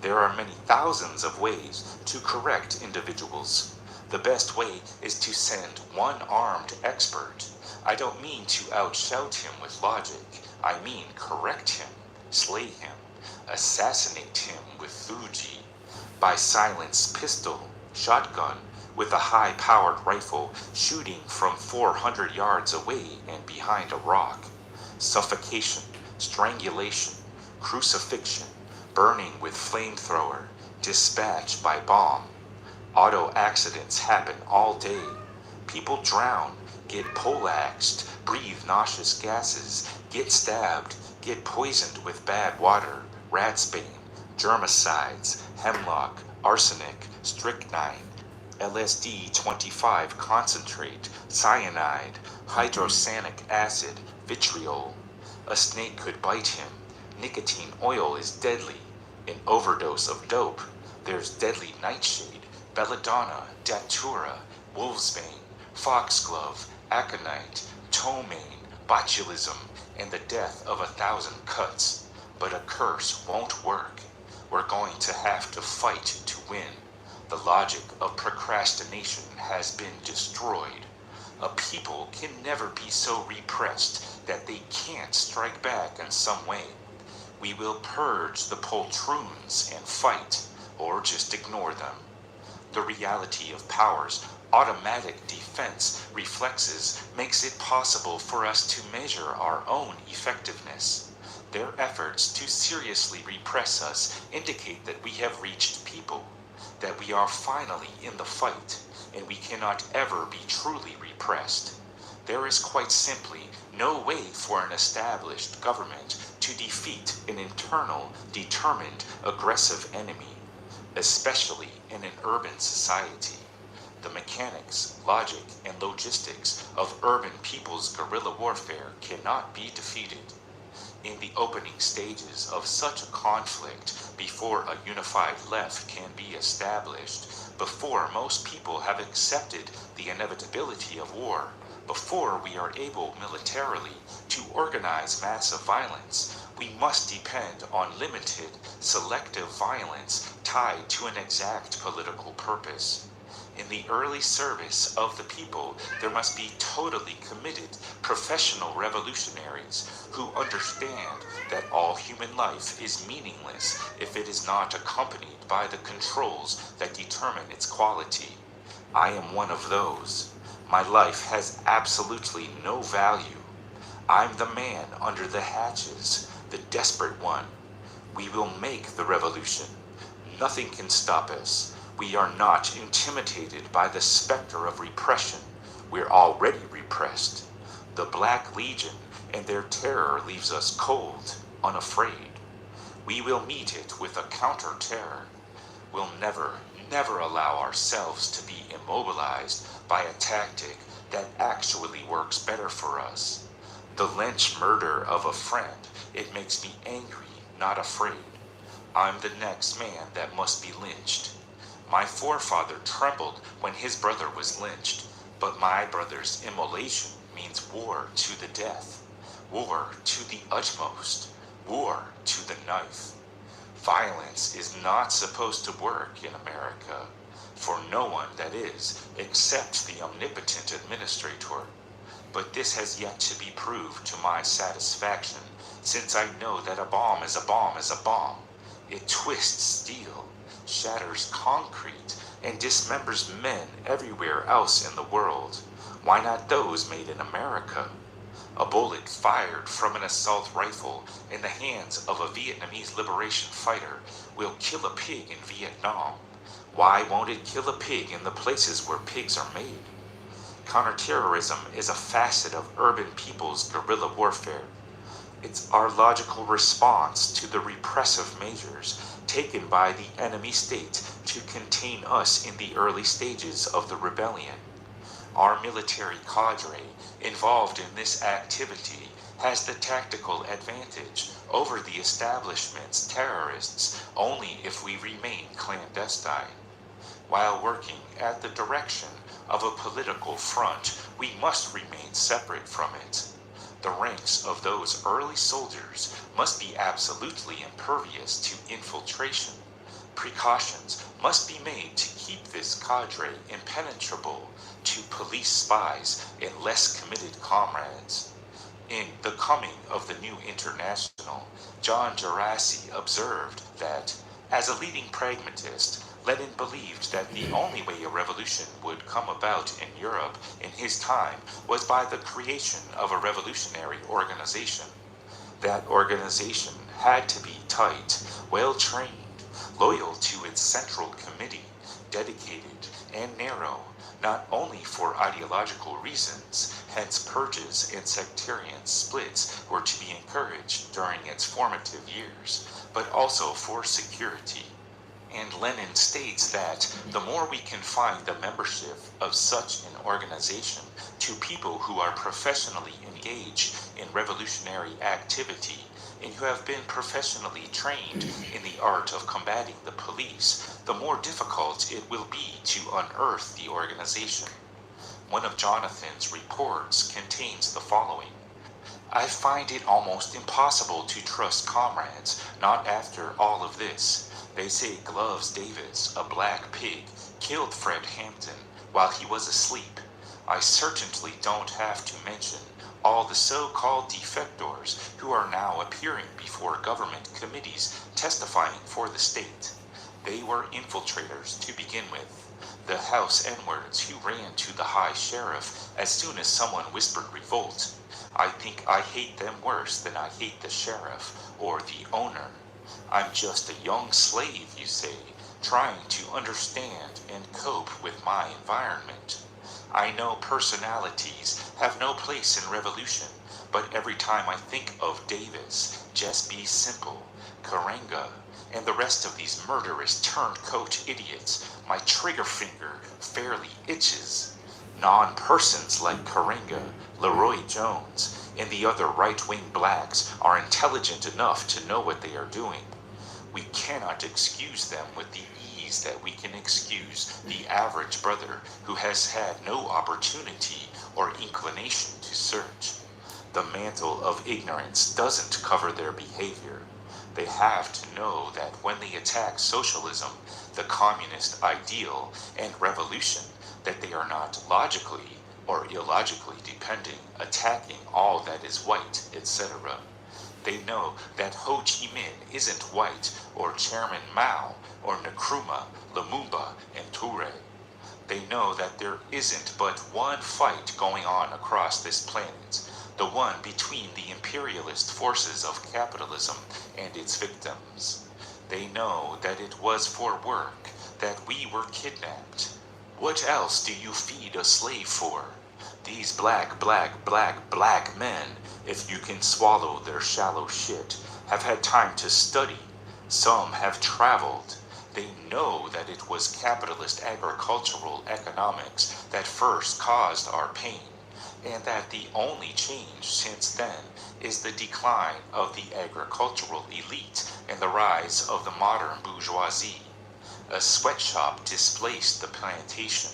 There are many thousands of ways to correct individuals. The best way is to send one armed expert. I don't mean to outshout him with logic. I mean correct him, slay him, assassinate him with Fuji, by silenced pistol, shotgun, with a high-powered rifle shooting from 400 yards away and behind a rock. Suffocation, strangulation, crucifixion, burning with flamethrower, dispatch by bomb. Auto accidents happen all day. People drown, get poleaxed, breathe nauseous gases, get stabbed, get poisoned with bad water, ratsbane, germicides, hemlock, arsenic, strychnine, LSD-25 concentrate, cyanide, hydrosanic acid, vitriol. A snake could bite him. Nicotine oil is deadly. An overdose of dope. There's deadly nightshade, belladonna, datura, wolfsbane, foxglove, aconite, ptomaine, botulism, and the death of 1,000 cuts. But a curse won't work. We're going to have to fight to win. The logic of procrastination has been destroyed. A people can never be so repressed that they can't strike back in some way. We will purge the poltroons and fight, or just ignore them. The reality of power's automatic defense reflexes makes it possible for us to measure our own effectiveness. Their efforts to seriously repress us indicate that we have reached people, that we are finally in the fight, and we cannot ever be truly repressed. There is quite simply no way for an established government to defeat an internal, determined, aggressive enemy, especially in an urban society. The mechanics, logic, and logistics of urban people's guerrilla warfare cannot be defeated. In the opening stages of such a conflict, before a unified left can be established, before most people have accepted the inevitability of war, before we are able militarily to organize massive violence, we must depend on limited, selective violence tied to an exact political purpose. In the early service of the people, there must be totally committed professional revolutionaries who understand that all human life is meaningless if it is not accompanied by the controls that determine its quality. I am one of those. My life has absolutely no value. I'm the man under the hatches, the desperate one. We will make the revolution. Nothing can stop us. We are not intimidated by the specter of repression. We're already repressed. The Black Legion and their terror leaves us cold, unafraid. We will meet it with a counter-terror. We'll never allow ourselves to be immobilized by a tactic that actually works better for us. The lynch murder of a friend, it makes me angry, not afraid. I'm the next man that must be lynched. My forefather trembled when his brother was lynched, but my brother's immolation means war to the death, war to the utmost, war to the knife. Violence is not supposed to work in America, for no one, that is, except the omnipotent administrator. But this has yet to be proved to my satisfaction, since I know that a bomb is a bomb is a bomb. It twists steel, shatters concrete, and dismembers men everywhere else in the world. Why not those made in America? A bullet fired from an assault rifle in the hands of a Vietnamese liberation fighter will kill a pig in Vietnam. Why won't it kill a pig in the places where pigs are made? Counterterrorism is a facet of urban people's guerrilla warfare. It's our logical response to the repressive measures taken by the enemy state to contain us in the early stages of the rebellion. Our military cadre involved in this activity has the tactical advantage over the establishment's terrorists only if we remain clandestine. While working at the direction of a political front, we must remain separate from it. The ranks of those early soldiers must be absolutely impervious to infiltration. Precautions must be made to keep this cadre impenetrable to police spies and less committed comrades. In The Coming of the New International, John Gerassi observed that, as a leading pragmatist, Lenin believed that the only way a revolution would come about in Europe in his time was by the creation of a revolutionary organization. That organization had to be tight, well-trained, loyal to its central committee, dedicated and narrow, not only for ideological reasons, hence purges and sectarian splits were to be encouraged during its formative years, but also for security. And Lenin states that the more we confine the membership of such an organization to people who are professionally engaged in revolutionary activity and who have been professionally trained in the art of combating the police, the more difficult it will be to unearth the organization. One of Jonathan's reports contains the following. I find it almost impossible to trust comrades, not after all of this. They say Gloves Davis, a black pig, killed Fred Hampton while he was asleep. I certainly don't have to mention all the so-called defectors who are now appearing before government committees testifying for the state. They were infiltrators to begin with. The House N-words who ran to the High Sheriff as soon as someone whispered revolt. I think I hate them worse than I hate the sheriff or the owner. I'm just a young slave, you say, trying to understand and cope with my environment. I know personalities have no place in revolution, but every time I think of Davis, Just Be Simple, Karenga, and the rest of these murderous turncoat idiots, my trigger finger fairly itches. Non-persons like Karenga, Leroy Jones, and the other right-wing blacks are intelligent enough to know what they are doing. We cannot excuse them with the ease that we can excuse the average brother who has had no opportunity or inclination to search. The mantle of ignorance doesn't cover their behavior. They have to know that when they attack socialism, the communist ideal, and revolution, that they are not logically or illogically depending, attacking all that is white, etc. They know that Ho Chi Minh isn't white, or Chairman Mao, or Nkrumah, Lumumba, and Toure. They know that there isn't but one fight going on across this planet, the one between the imperialist forces of capitalism and its victims. They know that it was for work that we were kidnapped. What else do you feed a slave for? These black men, if you can swallow their shallow shit, have had time to study. Some have traveled. They know that it was capitalist agricultural economics that first caused our pain, and that the only change since then is the decline of the agricultural elite and the rise of the modern bourgeoisie. A sweatshop displaced the plantation.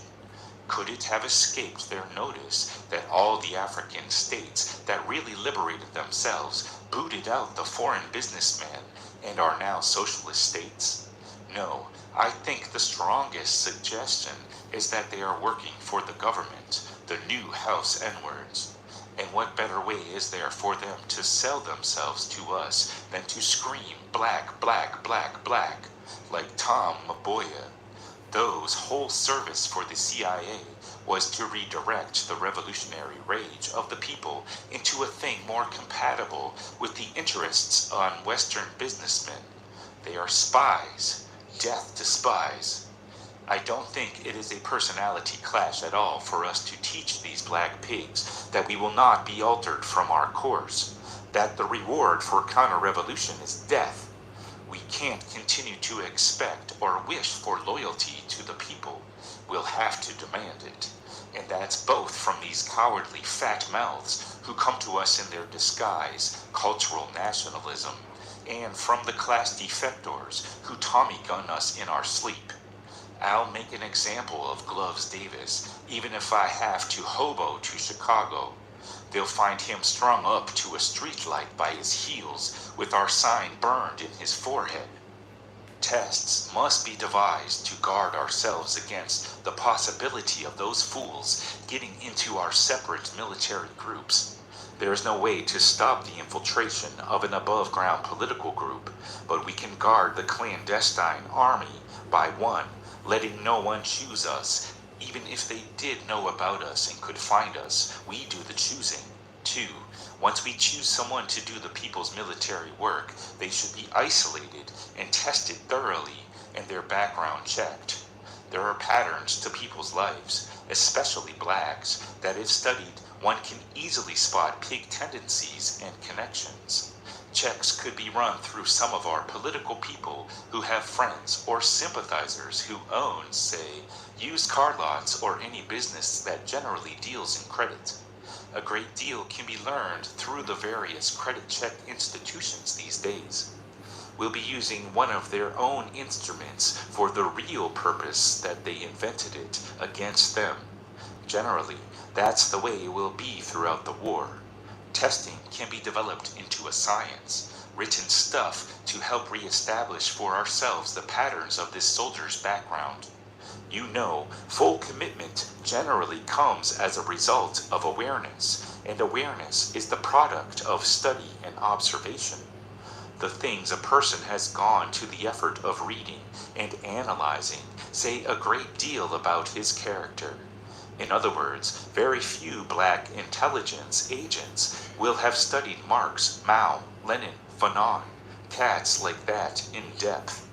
Could it have escaped their notice that all the African states that really liberated themselves booted out the foreign businessmen and are now socialist states? No, I think the strongest suggestion is that they are working for the government, the new House N-words. And what better way is there for them to sell themselves to us than to scream black, like Tom Maboya? Those whole service for the CIA was to redirect the revolutionary rage of the people into a thing more compatible with the interests on Western businessmen. They are spies. Death to spies. I don't think it is a personality clash at all for us to teach these black pigs that we will not be altered from our course, that the reward for counter-revolution is death. We can't continue to expect or wish for loyalty to the people. We'll have to demand it. And that's both from these cowardly fat mouths who come to us in their disguise, cultural nationalism, and from the class defectors who Tommy gun us in our sleep. I'll make an example of Gloves Davis, even if I have to hobo to Chicago. They'll find him strung up to a streetlight by his heels, with our sign burned in his forehead. Tests must be devised to guard ourselves against the possibility of those fools getting into our separate military groups. There is no way to stop the infiltration of an above-ground political group, but we can guard the clandestine army by 1. Letting no one choose us. Even if they did know about us and could find us, we do the choosing. 2. Once we choose someone to do the people's military work, they should be isolated and tested thoroughly and their background checked. There are patterns to people's lives, especially blacks, that if studied, one can easily spot pig tendencies and connections. Checks could be run through some of our political people who have friends or sympathizers who own, say, used car lots or any business that generally deals in credit. A great deal can be learned through the various credit check institutions these days. We'll be using one of their own instruments for the real purpose that they invented it against them. Generally, that's the way it will be throughout the war. Testing can be developed into a science, written stuff to help reestablish for ourselves the patterns of this soldier's background. You know, full commitment generally comes as a result of awareness, and awareness is the product of study and observation. The things a person has gone to the effort of reading and analyzing say a great deal about his character. In other words, very few black intelligence agents will have studied Marx, Mao, Lenin, Fanon, cats like that in depth.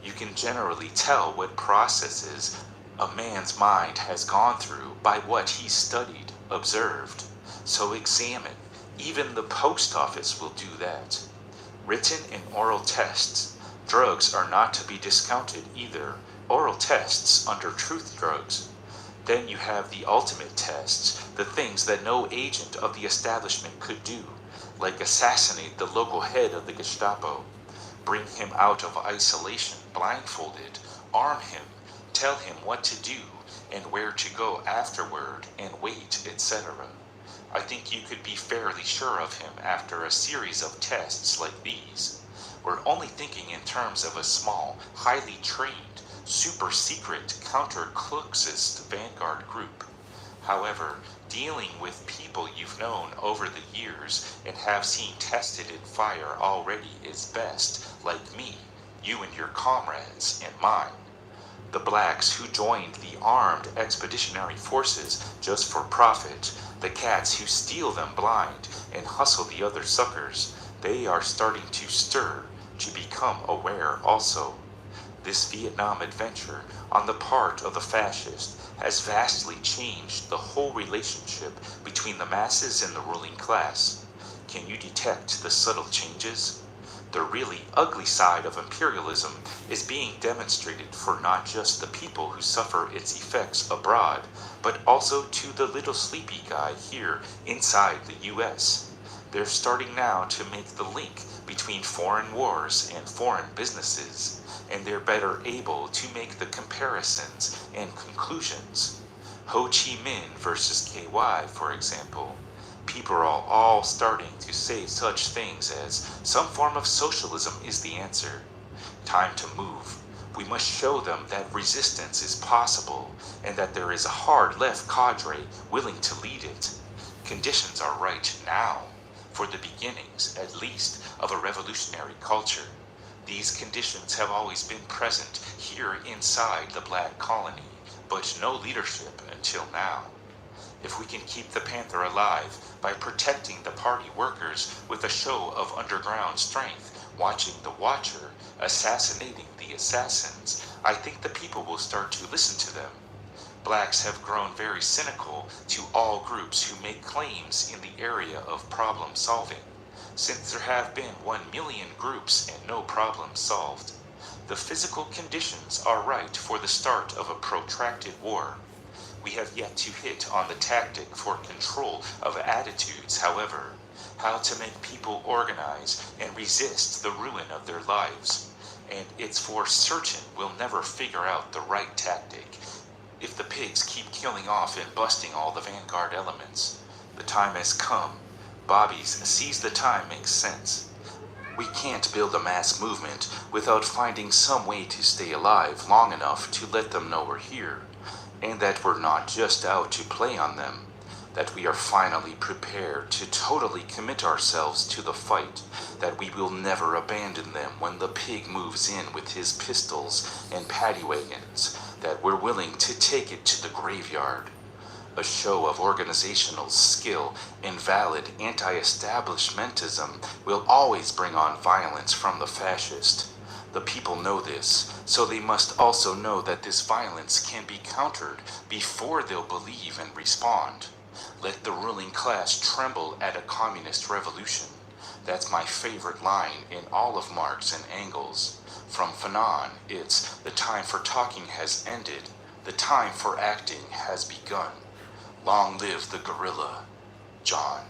You can generally tell what processes a man's mind has gone through by what he studied, observed. So examine. Even the post office will do that. Written and oral tests. Drugs are not to be discounted either. Oral tests under truth drugs. Then you have the ultimate tests, the things that no agent of the establishment could do, like assassinate the local head of the Gestapo, bring him out of isolation blindfolded, arm him, tell him what to do and where to go afterward and wait, etc. I think you could be fairly sure of him after a series of tests like these. We're only thinking in terms of a small, highly trained, super secret counter-Kluxist vanguard group. However, dealing with people you've known over the years and have seen tested in fire already is best, like me, you and your comrades, and mine. The blacks who joined the armed expeditionary forces just for profit, the cats who steal them blind and hustle the other suckers, they are starting to stir, to become aware also. This Vietnam adventure on the part of the fascist has vastly changed the whole relationship between the masses and the ruling class. Can you detect the subtle changes? The really ugly side of imperialism is being demonstrated for not just the people who suffer its effects abroad, but also to the little sleepy guy here inside the US. They're starting now to make the link between foreign wars and foreign businesses, and they're better able to make the comparisons and conclusions. Ho Chi Minh versus KY, for example. People are all starting to say such things as some form of socialism is the answer. Time to move. We must show them that resistance is possible and that there is a hard left cadre willing to lead it. Conditions are right now, for the beginnings, at least, of a revolutionary culture. These conditions have always been present here inside the black colony, but no leadership until now. If we can keep the Panther alive by protecting the party workers with a show of underground strength, watching the watcher, assassinating the assassins, I think the people will start to listen to them. Blacks have grown very cynical to all groups who make claims in the area of problem solving, since there have been 1 million groups and no problem solved. The physical conditions are right for the start of a protracted war. We have yet to hit on the tactic for control of attitudes, however, how to make people organize and resist the ruin of their lives. And it's for certain we'll never figure out the right tactic if the pigs keep killing off and busting all the vanguard elements. The time has come. Bobby's seize the time makes sense. We can't build a mass movement without finding some way to stay alive long enough to let them know we're here, and that we're not just out to play on them, that we are finally prepared to totally commit ourselves to the fight, that we will never abandon them when the pig moves in with his pistols and paddy wagons, that we're willing to take it to the graveyard. A show of organizational skill and valid anti-establishmentism will always bring on violence from the fascist. The people know this, so they must also know that this violence can be countered before they'll believe and respond. Let the ruling class tremble at a communist revolution. That's my favorite line in all of Marx and Engels. From Fanon, it's the time for talking has ended, the time for acting has begun. Long live the guerrilla. John.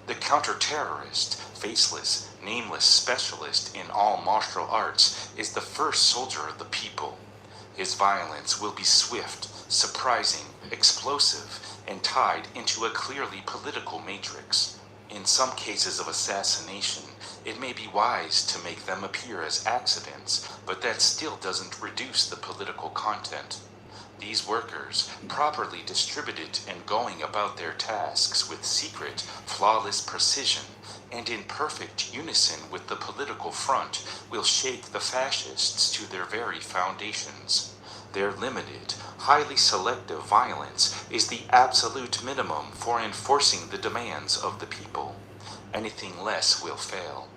The counter-terrorist, faceless, nameless specialist in all martial arts is the first soldier of the people. His violence will be swift, surprising, explosive, and tied into a clearly political matrix. In some cases of assassination, it may be wise to make them appear as accidents, but that still doesn't reduce the political content. These workers, properly distributed and going about their tasks with secret, flawless precision, and in perfect unison with the political front, will shake the fascists to their very foundations. Their limited, highly selective violence is the absolute minimum for enforcing the demands of the people. Anything less will fail.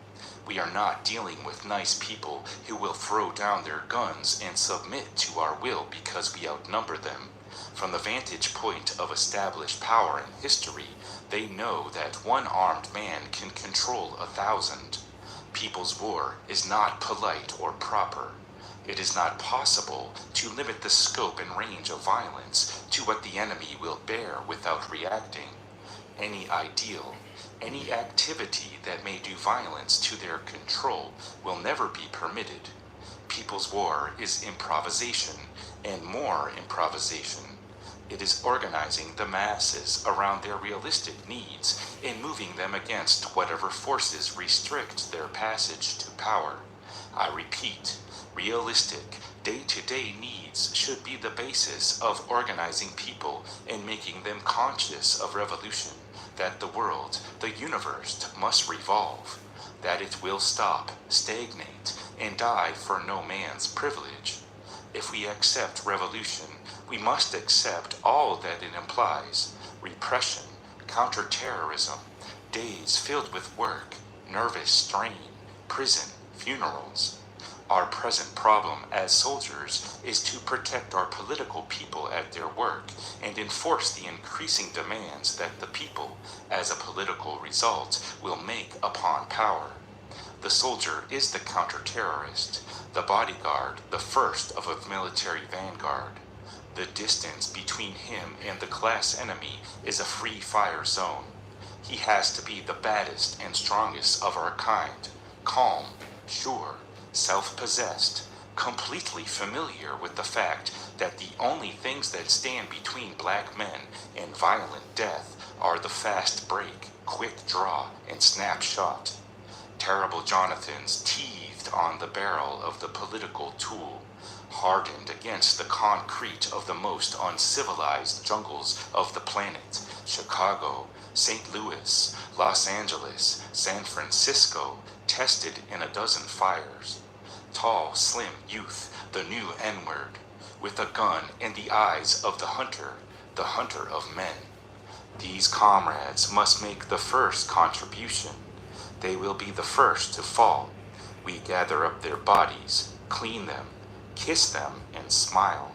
We are not dealing with nice people who will throw down their guns and submit to our will because we outnumber them. From the vantage point of established power in history, they know that one armed man can control 1,000. People's war is not polite or proper. It is not possible to limit the scope and range of violence to what the enemy will bear without reacting. Any ideal, any activity that may do violence to their control will never be permitted. People's war is improvisation, and more improvisation. It is organizing the masses around their realistic needs and moving them against whatever forces restrict their passage to power. I repeat, realistic, day-to-day needs should be the basis of organizing people and making them conscious of revolution, that the world, the universe, must revolve, that it will stop, stagnate, and die for no man's privilege. If we accept revolution, we must accept all that it implies: repression, counterterrorism, days filled with work, nervous strain, prison, funerals. Our present problem as soldiers is to protect our political people at their work and enforce the increasing demands that the people, as a political result, will make upon power. The soldier is the counter-terrorist, the bodyguard, the first of a military vanguard. The distance between him and the class enemy is a free fire zone. He has to be the baddest and strongest of our kind, calm, sure, self-possessed, completely familiar with the fact that the only things that stand between black men and violent death are the fast break, quick draw, and snapshot. Terrible Jonathans teethed on the barrel of the political tool, hardened against the concrete of the most uncivilized jungles of the planet: Chicago, St. Louis, Los Angeles, San Francisco, tested in a dozen fires. Tall, slim youth, the new N-word, with a gun in the eyes of the hunter of men. These comrades must make the first contribution. They will be the first to fall. We gather up their bodies, clean them, kiss them and smile.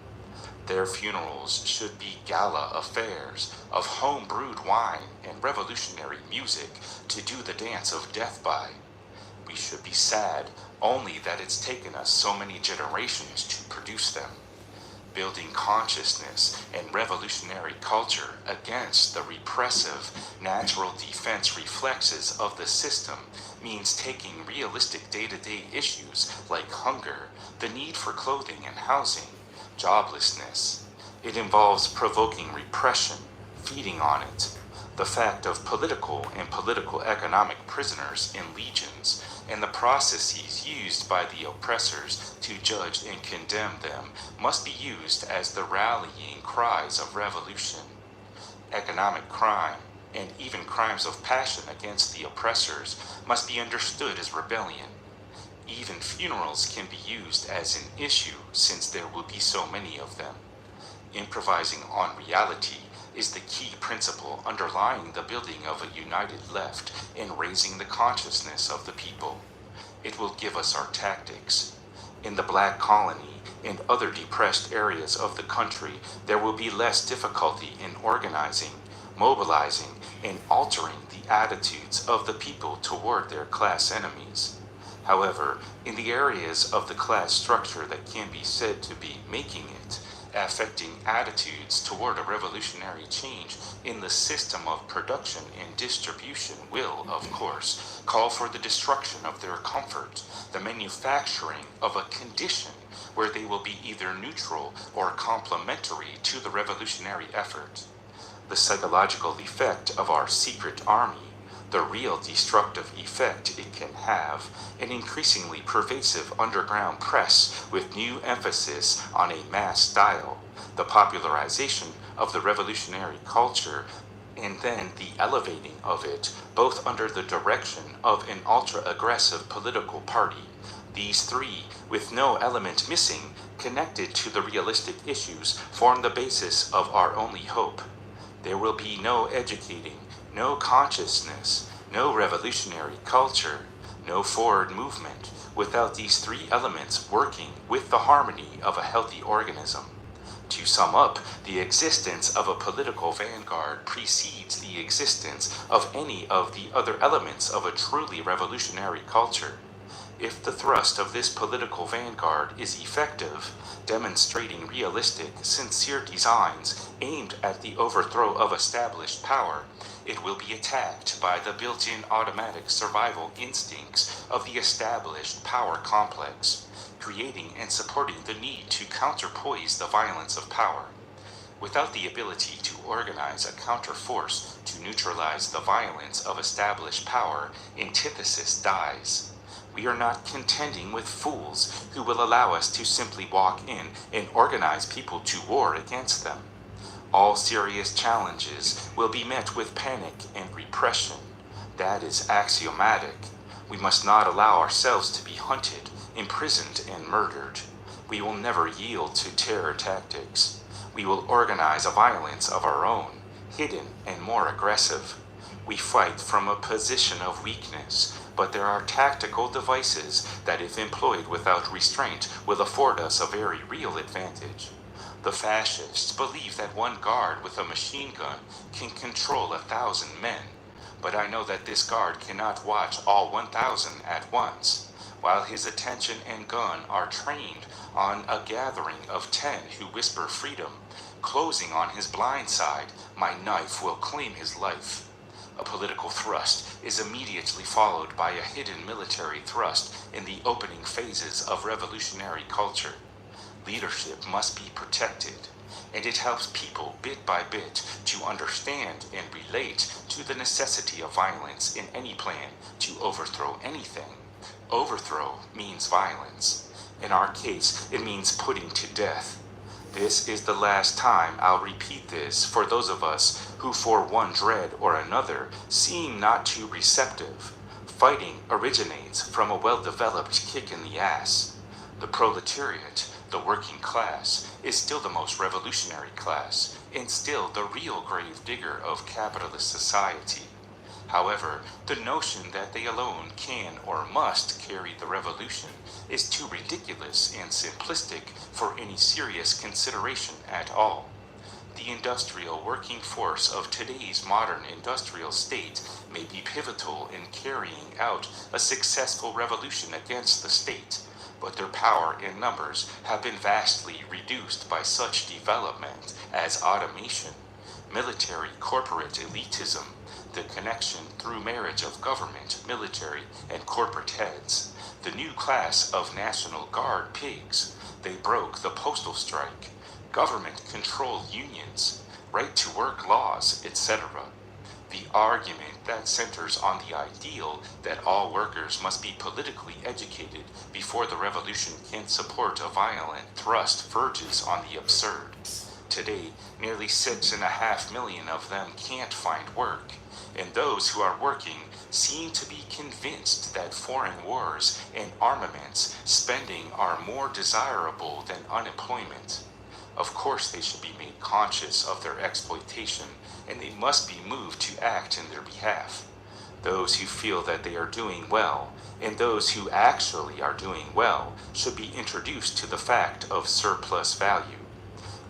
Their funerals should be gala affairs of home-brewed wine and revolutionary music to do the dance of death by. We should be sad only that it's taken us so many generations to produce them. Building consciousness and revolutionary culture against the repressive, natural defense reflexes of the system means taking realistic day-to-day issues like hunger, the need for clothing and housing, joblessness. It involves provoking repression, feeding on it, the fact of political and political economic prisoners in legions, and the processes used by the oppressors to judge and condemn them must be used as the rallying cries of revolution. Economic crime, and even crimes of passion against the oppressors, must be understood as rebellion. Even funerals can be used as an issue since there will be so many of them. Improvising on reality is the key principle underlying the building of a united left and raising the consciousness of the people. It will give us our tactics. In the Black Colony and other depressed areas of the country, there will be less difficulty in organizing, mobilizing, and altering the attitudes of the people toward their class enemies. However, in the areas of the class structure that can be said to be making it, affecting attitudes toward a revolutionary change in the system of production and distribution will, of course, call for the destruction of their comfort, the manufacturing of a condition where they will be either neutral or complementary to the revolutionary effort. The psychological effect of our secret army, the real destructive effect it can have, an increasingly pervasive underground press with new emphasis on a mass style, the popularization of the revolutionary culture, and then the elevating of it, both under the direction of an ultra-aggressive political party. These three, with no element missing, connected to the realistic issues, form the basis of our only hope. There will be no educating, no consciousness, no revolutionary culture, no forward movement without these three elements working with the harmony of a healthy organism. To sum up, the existence of a political vanguard precedes the existence of any of the other elements of a truly revolutionary culture. If the thrust of this political vanguard is effective, demonstrating realistic, sincere designs aimed at the overthrow of established power, it will be attacked by the built-in automatic survival instincts of the established power complex, creating and supporting the need to counterpoise the violence of power. Without the ability to organize a counterforce to neutralize the violence of established power, antithesis dies. We are not contending with fools who will allow us to simply walk in and organize people to war against them. All serious challenges will be met with panic and repression. That is axiomatic. We must not allow ourselves to be hunted, imprisoned, and murdered. We will never yield to terror tactics. We will organize a violence of our own, hidden and more aggressive. We fight from a position of weakness, but there are tactical devices that, if employed without restraint, will afford us a very real advantage. The fascists believe that one guard with a machine gun can control 1,000 men, but I know that this guard cannot watch all 1,000 at once. While his attention and gun are trained on a gathering of 10 who whisper freedom, closing on his blind side, my knife will claim his life. A political thrust is immediately followed by a hidden military thrust in the opening phases of revolutionary culture. Leadership must be protected, and it helps people bit by bit to understand and relate to the necessity of violence in any plan to overthrow anything. Overthrow means violence. In our case, it means putting to death. This is the last time I'll repeat this for those of us who, for one dread or another, seem not too receptive. Fighting originates from a well-developed kick in the ass. The proletariat, the working class, is still the most revolutionary class, and still the real grave digger of capitalist society. However, the notion that they alone can or must carry the revolution is too ridiculous and simplistic for any serious consideration at all. The industrial working force of today's modern industrial state may be pivotal in carrying out a successful revolution against the state, but their power and numbers have been vastly reduced by such development as automation, military corporate elitism, the connection through marriage of government, military, and corporate heads, the new class of National Guard pigs. They broke the postal strike, government-controlled unions, right-to-work laws, etc. The argument that centers on the ideal that all workers must be politically educated before the revolution can support a violent thrust verges on the absurd. Today, nearly 6.5 million of them can't find work, and those who are working seem to be convinced that foreign wars and armaments spending are more desirable than unemployment. Of course, they should be made conscious of their exploitation, and they must be moved to act in their behalf. Those who feel that they are doing well, and those who actually are doing well, should be introduced to the fact of surplus value.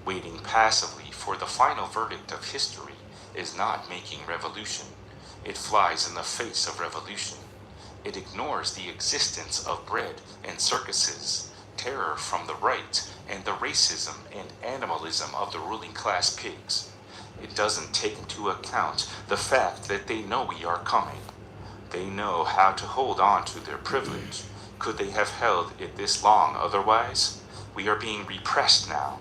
Waiting passively for the final verdict of history is not making revolution. It flies in the face of revolution. It ignores the existence of bread and circuses, terror from the right, and the racism and animalism of the ruling class pigs. It doesn't take into account the fact that they know we are coming. They know how to hold on to their privilege. Could they have held it this long otherwise? We are being repressed now.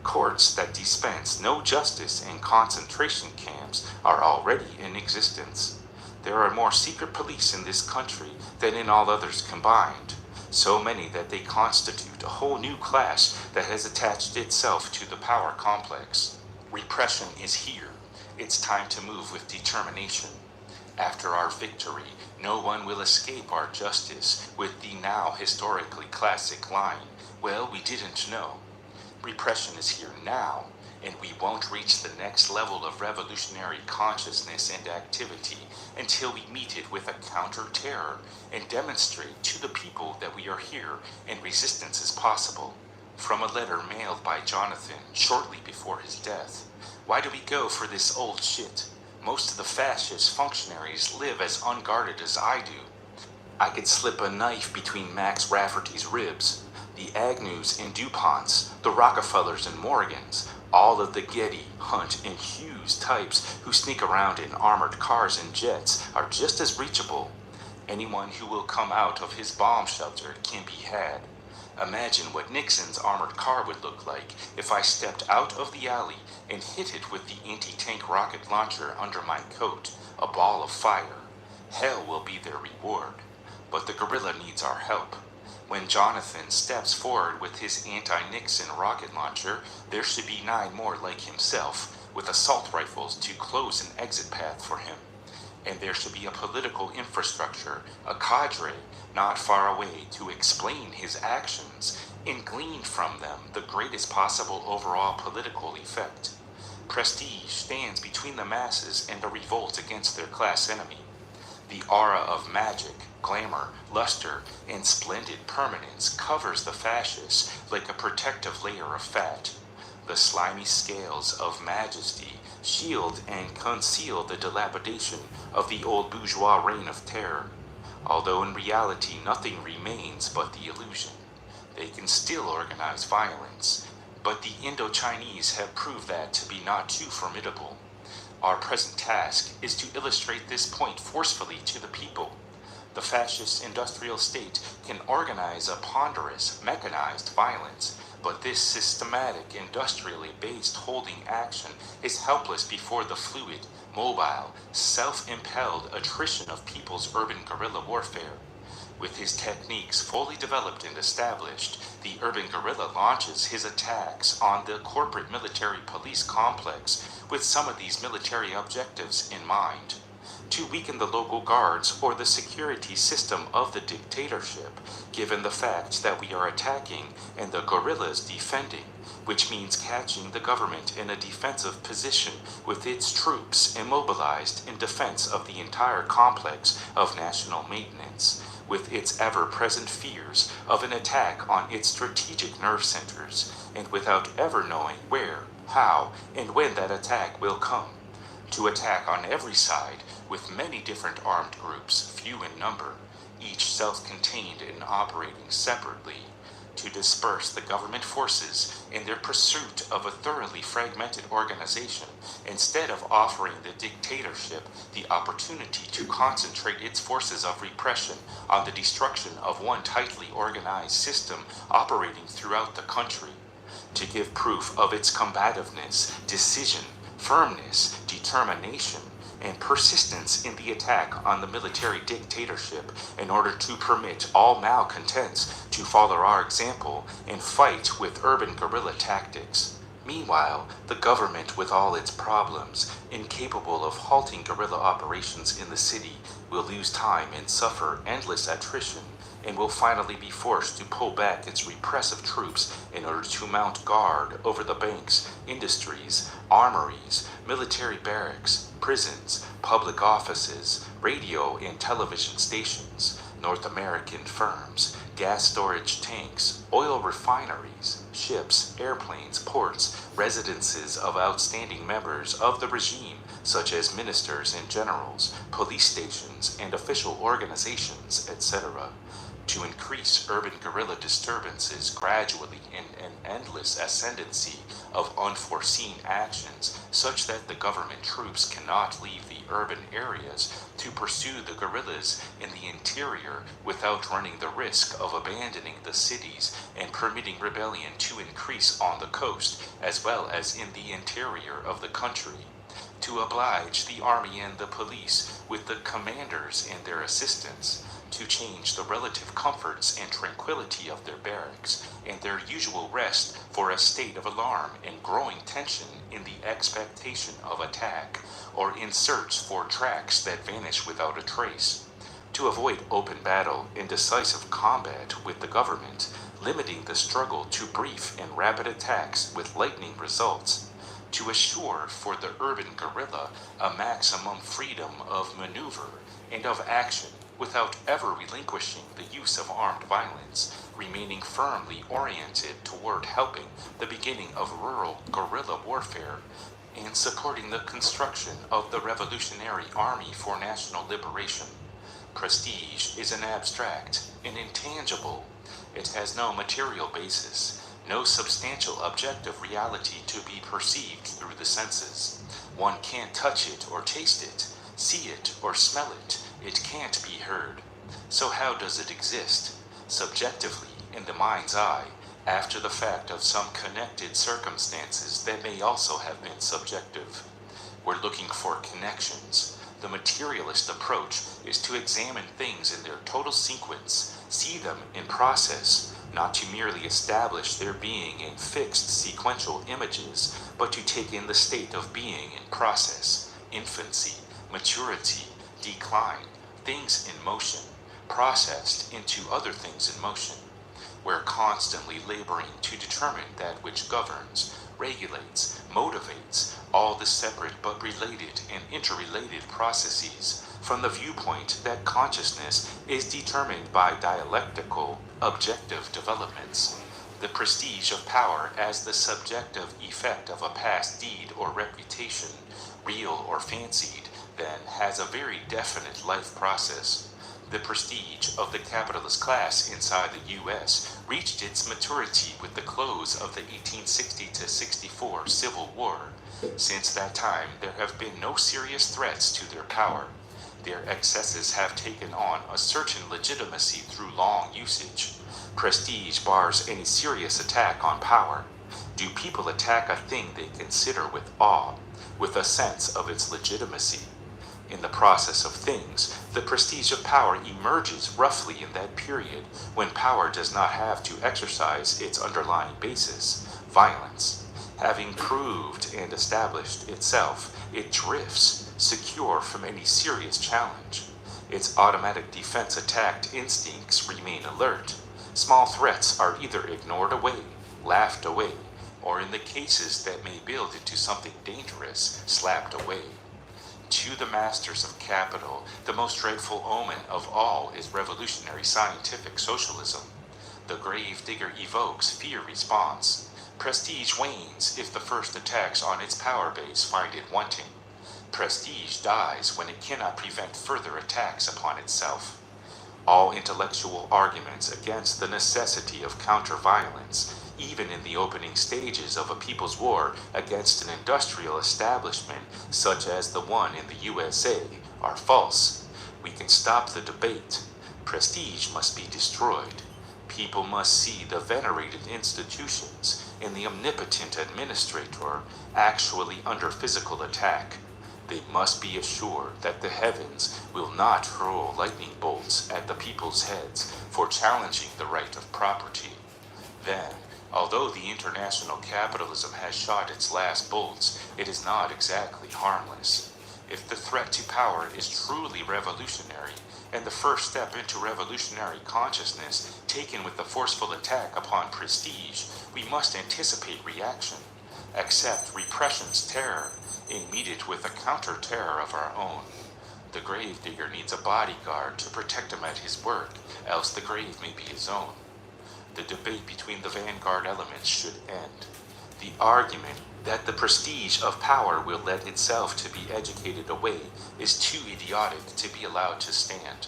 Courts that dispense no justice and concentration camps are already in existence. There are more secret police in this country than in all others combined. So many that they constitute a whole new class that has attached itself to the power complex. Repression is here. It's time to move with determination. After our victory, no one will escape our justice with the now historically classic line, "Well, we didn't know." Repression is here now, and we won't reach the next level of revolutionary consciousness and activity until we meet it with a counter-terror and demonstrate to the people that we are here and resistance is possible. From a letter mailed by Jonathan shortly before his death. Why do we go for this old shit? Most of the fascist functionaries live as unguarded as I do. I could slip a knife between Max Rafferty's ribs, the Agnews and DuPonts, the Rockefellers and Morgans, all of the Getty, Hunt, and Hughes types who sneak around in armored cars and jets are just as reachable. Anyone who will come out of his bomb shelter can be had. Imagine what Nixon's armored car would look like if I stepped out of the alley and hit it with the anti-tank rocket launcher under my coat, a ball of fire. Hell will be their reward. But the guerrilla needs our help. When Jonathan steps forward with his anti-Nixon rocket launcher, there should be 9 more like himself, with assault rifles to close an exit path for him. And there should be a political infrastructure, a cadre, not far away to explain his actions and glean from them the greatest possible overall political effect. Prestige stands between the masses and the revolt against their class enemy. The aura of magic, glamour, luster, and splendid permanence covers the fascists like a protective layer of fat. The slimy scales of majesty shield and conceal the dilapidation of the old bourgeois reign of terror. Although in reality nothing remains but the illusion. They can still organize violence, but the Indo-Chinese have proved that to be not too formidable. Our present task is to illustrate this point forcefully to the people. The fascist industrial state can organize a ponderous, mechanized violence, but this systematic, industrially based holding action is helpless before the fluid, mobile, self-impelled attrition of people's urban guerrilla warfare. With his techniques fully developed and established, the urban guerrilla launches his attacks on the corporate military police complex with some of these military objectives in mind. To weaken the local guards or the security system of the dictatorship, given the fact that we are attacking and the guerrillas defending, which means catching the government in a defensive position with its troops immobilized in defense of the entire complex of national maintenance, with its ever-present fears of an attack on its strategic nerve centers, and without ever knowing where, how, and when that attack will come. To attack on every side with many different armed groups, few in number, each self-contained and operating separately, to disperse the government forces in their pursuit of a thoroughly fragmented organization, instead of offering the dictatorship the opportunity to concentrate its forces of repression on the destruction of one tightly organized system operating throughout the country, to give proof of its combativeness, decision, firmness, determination, and persistence in the attack on the military dictatorship in order to permit all malcontents to follow our example and fight with urban guerrilla tactics. Meanwhile, the government, with all its problems, incapable of halting guerrilla operations in the city, will lose time and suffer endless attrition, and will finally be forced to pull back its repressive troops in order to mount guard over the banks, industries, armories, military barracks, prisons, public offices, radio and television stations, North American firms, gas storage tanks, oil refineries, ships, airplanes, ports, residences of outstanding members of the regime, such as ministers and generals, police stations, and official organizations, etc., to increase urban guerrilla disturbances gradually in an endless ascendancy of unforeseen actions, such that the government troops cannot leave the urban areas to pursue the guerrillas in the interior without running the risk of abandoning the cities and permitting rebellion to increase on the coast as well as in the interior of the country, to oblige the army and the police with the commanders and their assistants, to change the relative comforts and tranquility of their barracks and their usual rest for a state of alarm and growing tension in the expectation of attack, or in search for tracks that vanish without a trace, to avoid open battle and decisive combat with the government, limiting the struggle to brief and rapid attacks with lightning results, to assure for the urban guerrilla a maximum freedom of maneuver and of action, without ever relinquishing the use of armed violence, remaining firmly oriented toward helping the beginning of rural guerrilla warfare, and supporting the construction of the Revolutionary Army for National Liberation. Prestige is an abstract, an intangible. It has no material basis, no substantial objective reality to be perceived through the senses. One can't touch it or taste it, see it or smell it. It can't be heard. So how does it exist? Subjectively, in the mind's eye, after the fact of some connected circumstances that may also have been subjective. We're looking for connections. The materialist approach is to examine things in their total sequence, see them in process, not to merely establish their being in fixed sequential images, but to take in the state of being in process, infancy, maturity, decline, things in motion, processed into other things in motion. We're constantly laboring to determine that which governs, regulates, motivates all the separate but related and interrelated processes from the viewpoint that consciousness is determined by dialectical, objective developments. The prestige of power as the subjective effect of a past deed or reputation, real or fancied, then has a very definite life process. The prestige of the capitalist class inside the U.S. reached its maturity with the close of the 1860-64 Civil War. Since that time, there have been no serious threats to their power. Their excesses have taken on a certain legitimacy through long usage. Prestige bars any serious attack on power. Do people attack a thing they consider with awe, with a sense of its legitimacy? In the process of things, the prestige of power emerges roughly in that period when power does not have to exercise its underlying basis, violence. Having proved and established itself, it drifts, secure from any serious challenge. Its automatic defense attack instincts remain alert. Small threats are either ignored away, laughed away, or in the cases that may build into something dangerous, slapped away. To the masters of capital, the most dreadful omen of all is revolutionary scientific socialism. The grave digger evokes fear response. Prestige wanes if the first attacks on its power base find it wanting. Prestige dies when it cannot prevent further attacks upon itself. All intellectual arguments against the necessity of counter-violence, even in the opening stages of a people's war against an industrial establishment such as the one in the USA, are false. We can stop the debate. Prestige must be destroyed. People must see the venerated institutions and the omnipotent administrator actually under physical attack. They must be assured that the heavens will not hurl lightning bolts at the people's heads for challenging the right of property. Then, although the international capitalism has shot its last bolts, it is not exactly harmless. If the threat to power is truly revolutionary, and the first step into revolutionary consciousness taken with the forceful attack upon prestige, we must anticipate reaction, accept repression's terror, and meet it with a counter-terror of our own. The gravedigger needs a bodyguard to protect him at his work, else the grave may be his own. The debate between the vanguard elements should end. The argument that the prestige of power will let itself to be educated away is too idiotic to be allowed to stand.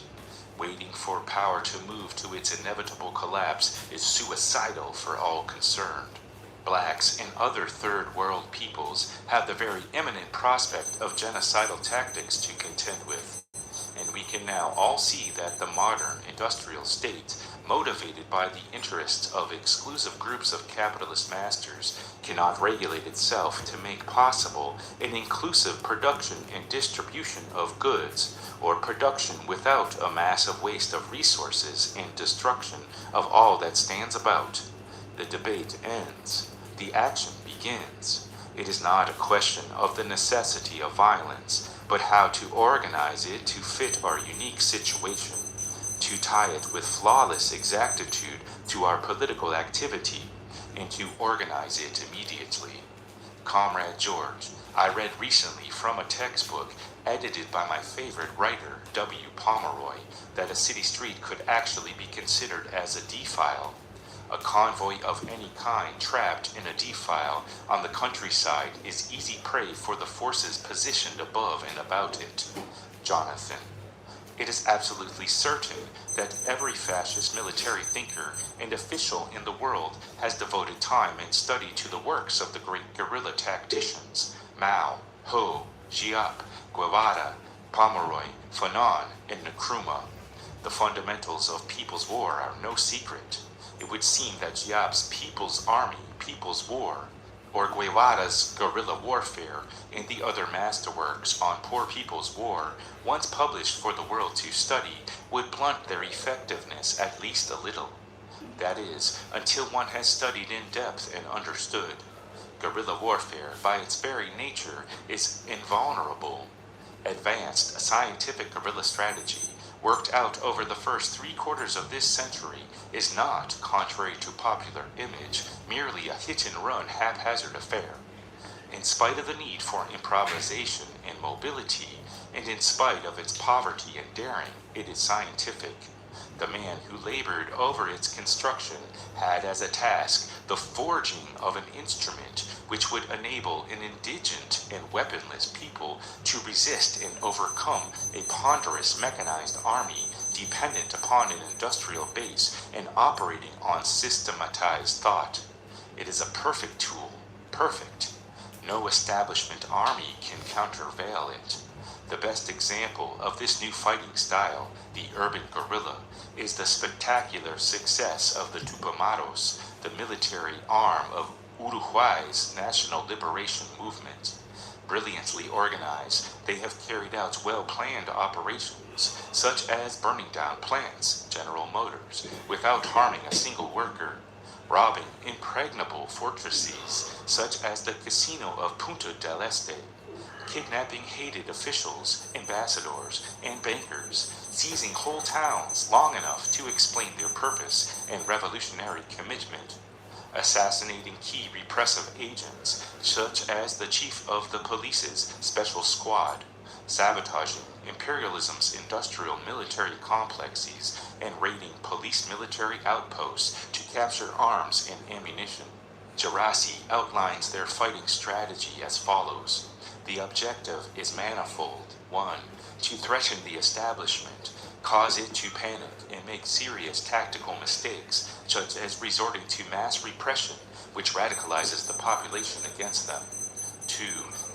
Waiting for power to move to its inevitable collapse is suicidal for all concerned. Blacks and other third world peoples have the very imminent prospect of genocidal tactics to contend with. And we can now all see that the modern industrial state, motivated by the interests of exclusive groups of capitalist masters, cannot regulate itself to make possible an inclusive production and distribution of goods, or production without a massive waste of resources and destruction of all that stands about. The debate ends. The action begins. It is not a question of the necessity of violence, but how to organize it to fit our unique situation, to tie it with flawless exactitude to our political activity, and to organize it immediately. Comrade George, I read recently from a textbook edited by my favorite writer, W. Pomeroy, that a city street could actually be considered as a defile. A convoy of any kind trapped in a defile on the countryside is easy prey for the forces positioned above and about it. Jonathan. It is absolutely certain that every fascist military thinker and official in the world has devoted time and study to the works of the great guerrilla tacticians Mao, Ho, Giap, Guevara, Pomeroy, Fanon, and Nkrumah. The fundamentals of People's War are no secret. It would seem that Giap's People's Army, People's War, or Guevara's guerrilla warfare, and the other masterworks on poor people's war, once published for the world to study, would blunt their effectiveness at least a little. That is, until one has studied in depth and understood. Guerrilla warfare, by its very nature, is invulnerable. Advanced scientific guerrilla strategy, worked out over the first 3/4 of this century, is not, contrary to popular image, merely a hit-and-run haphazard affair. In spite of the need for improvisation and mobility, and in spite of its poverty and daring, it is scientific. The man who labored over its construction had as a task the forging of an instrument which would enable an indigent and weaponless people to resist and overcome a ponderous mechanized army dependent upon an industrial base and operating on systematized thought. It is a perfect tool, perfect. No establishment army can countervail it. The best example of this new fighting style, the urban guerrilla, is the spectacular success of the Tupamaros, the military arm of Uruguay's national liberation movement. Brilliantly organized, they have carried out well-planned operations, such as burning down plants, General Motors, without harming a single worker, robbing impregnable fortresses, such as the Casino of Punta del Este, kidnapping hated officials, ambassadors, and bankers, seizing whole towns long enough to explain their purpose and revolutionary commitment. assassinating key repressive agents such as the chief of the police's special squad, sabotaging imperialism's industrial military complexes, and raiding police military outposts to capture arms and ammunition. Gerasi outlines their fighting strategy as follows. The objective is manifold. 1. To threaten the establishment, cause it to panic and make serious tactical mistakes, such as resorting to mass repression, which radicalizes the population against them. 2.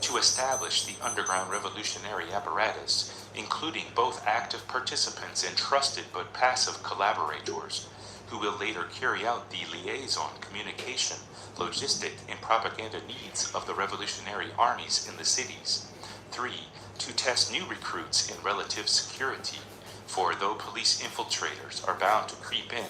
To establish the underground revolutionary apparatus, including both active participants and trusted but passive collaborators, who will later carry out the liaison, communication, logistic, and propaganda needs of the revolutionary armies in the cities. 3. To test new recruits in relative security, for though police infiltrators are bound to creep in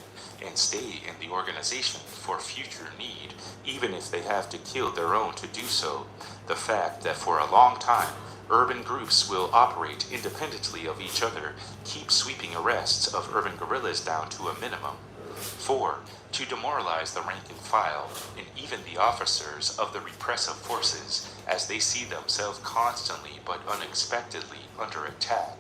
and stay in the organization for future need, even if they have to kill their own to do so, the fact that for a long time urban groups will operate independently of each other keeps sweeping arrests of urban guerrillas down to a minimum. 4. To demoralize the rank and file and even the officers of the repressive forces as they see themselves constantly but unexpectedly under attack.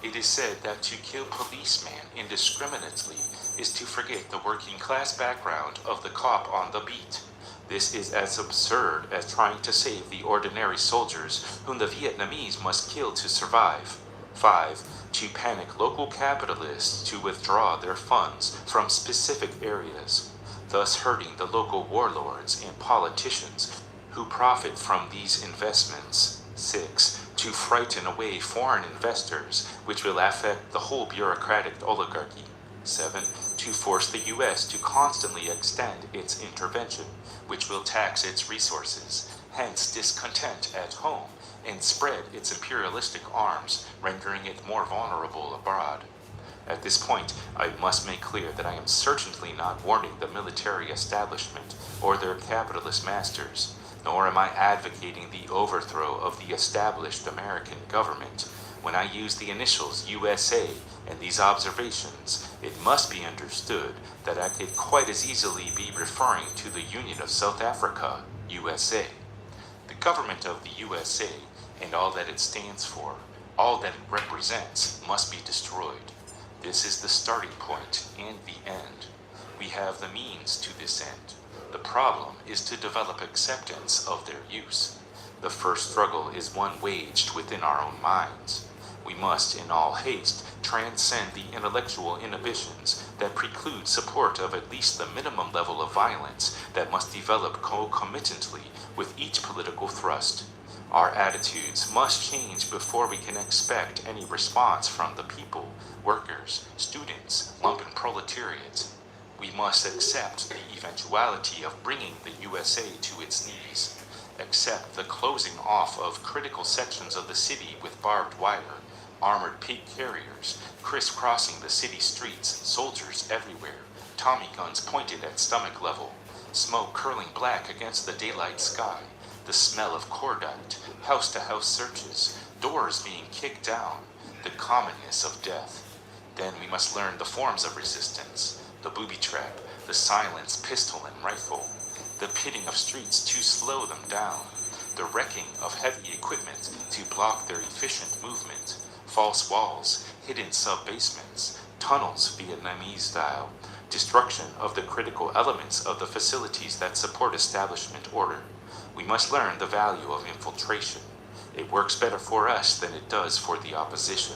It is said that to kill policemen indiscriminately is to forget the working class background of the cop on the beat. This is as absurd as trying to save the ordinary soldiers whom the Vietnamese must kill to survive. 5. To panic local capitalists to withdraw their funds from specific areas, thus hurting the local warlords and politicians who profit from these investments. 6. To frighten away foreign investors, which will affect the whole bureaucratic oligarchy. 7. To force the U.S. to constantly extend its intervention, which will tax its resources, hence discontent at home, and spread its imperialistic arms, rendering it more vulnerable abroad. At this point, I must make clear that I am certainly not warning the military establishment or their capitalist masters, nor am I advocating the overthrow of the established American government. When I use the initials USA in these observations, it must be understood that I could quite as easily be referring to the Union of South Africa, USA. The government of the USA and all that it stands for, all that it represents, must be destroyed. This is the starting point and the end. We have the means to this end. The problem is to develop acceptance of their use. The first struggle is one waged within our own minds. We must, in all haste, transcend the intellectual inhibitions that preclude support of at least the minimum level of violence that must develop concomitantly with each political thrust. Our attitudes must change before we can expect any response from the people, workers, students, lumpen proletariat. We must accept the eventuality of bringing the USA to its knees, accept the closing off of critical sections of the city with barbed wire, armored pig carriers crisscrossing the city streets, soldiers everywhere, Tommy guns pointed at stomach level, smoke curling black against the daylight sky, the smell of cordite, house-to-house searches, doors being kicked down, the commonness of death. Then we must learn the forms of resistance, the booby trap, the silenced pistol and rifle, the pitting of streets to slow them down, the wrecking of heavy equipment to block their efficient movement, false walls, hidden sub-basements, tunnels Vietnamese style, destruction of the critical elements of the facilities that support establishment order. We must learn the value of infiltration. It works better for us than it does for the opposition.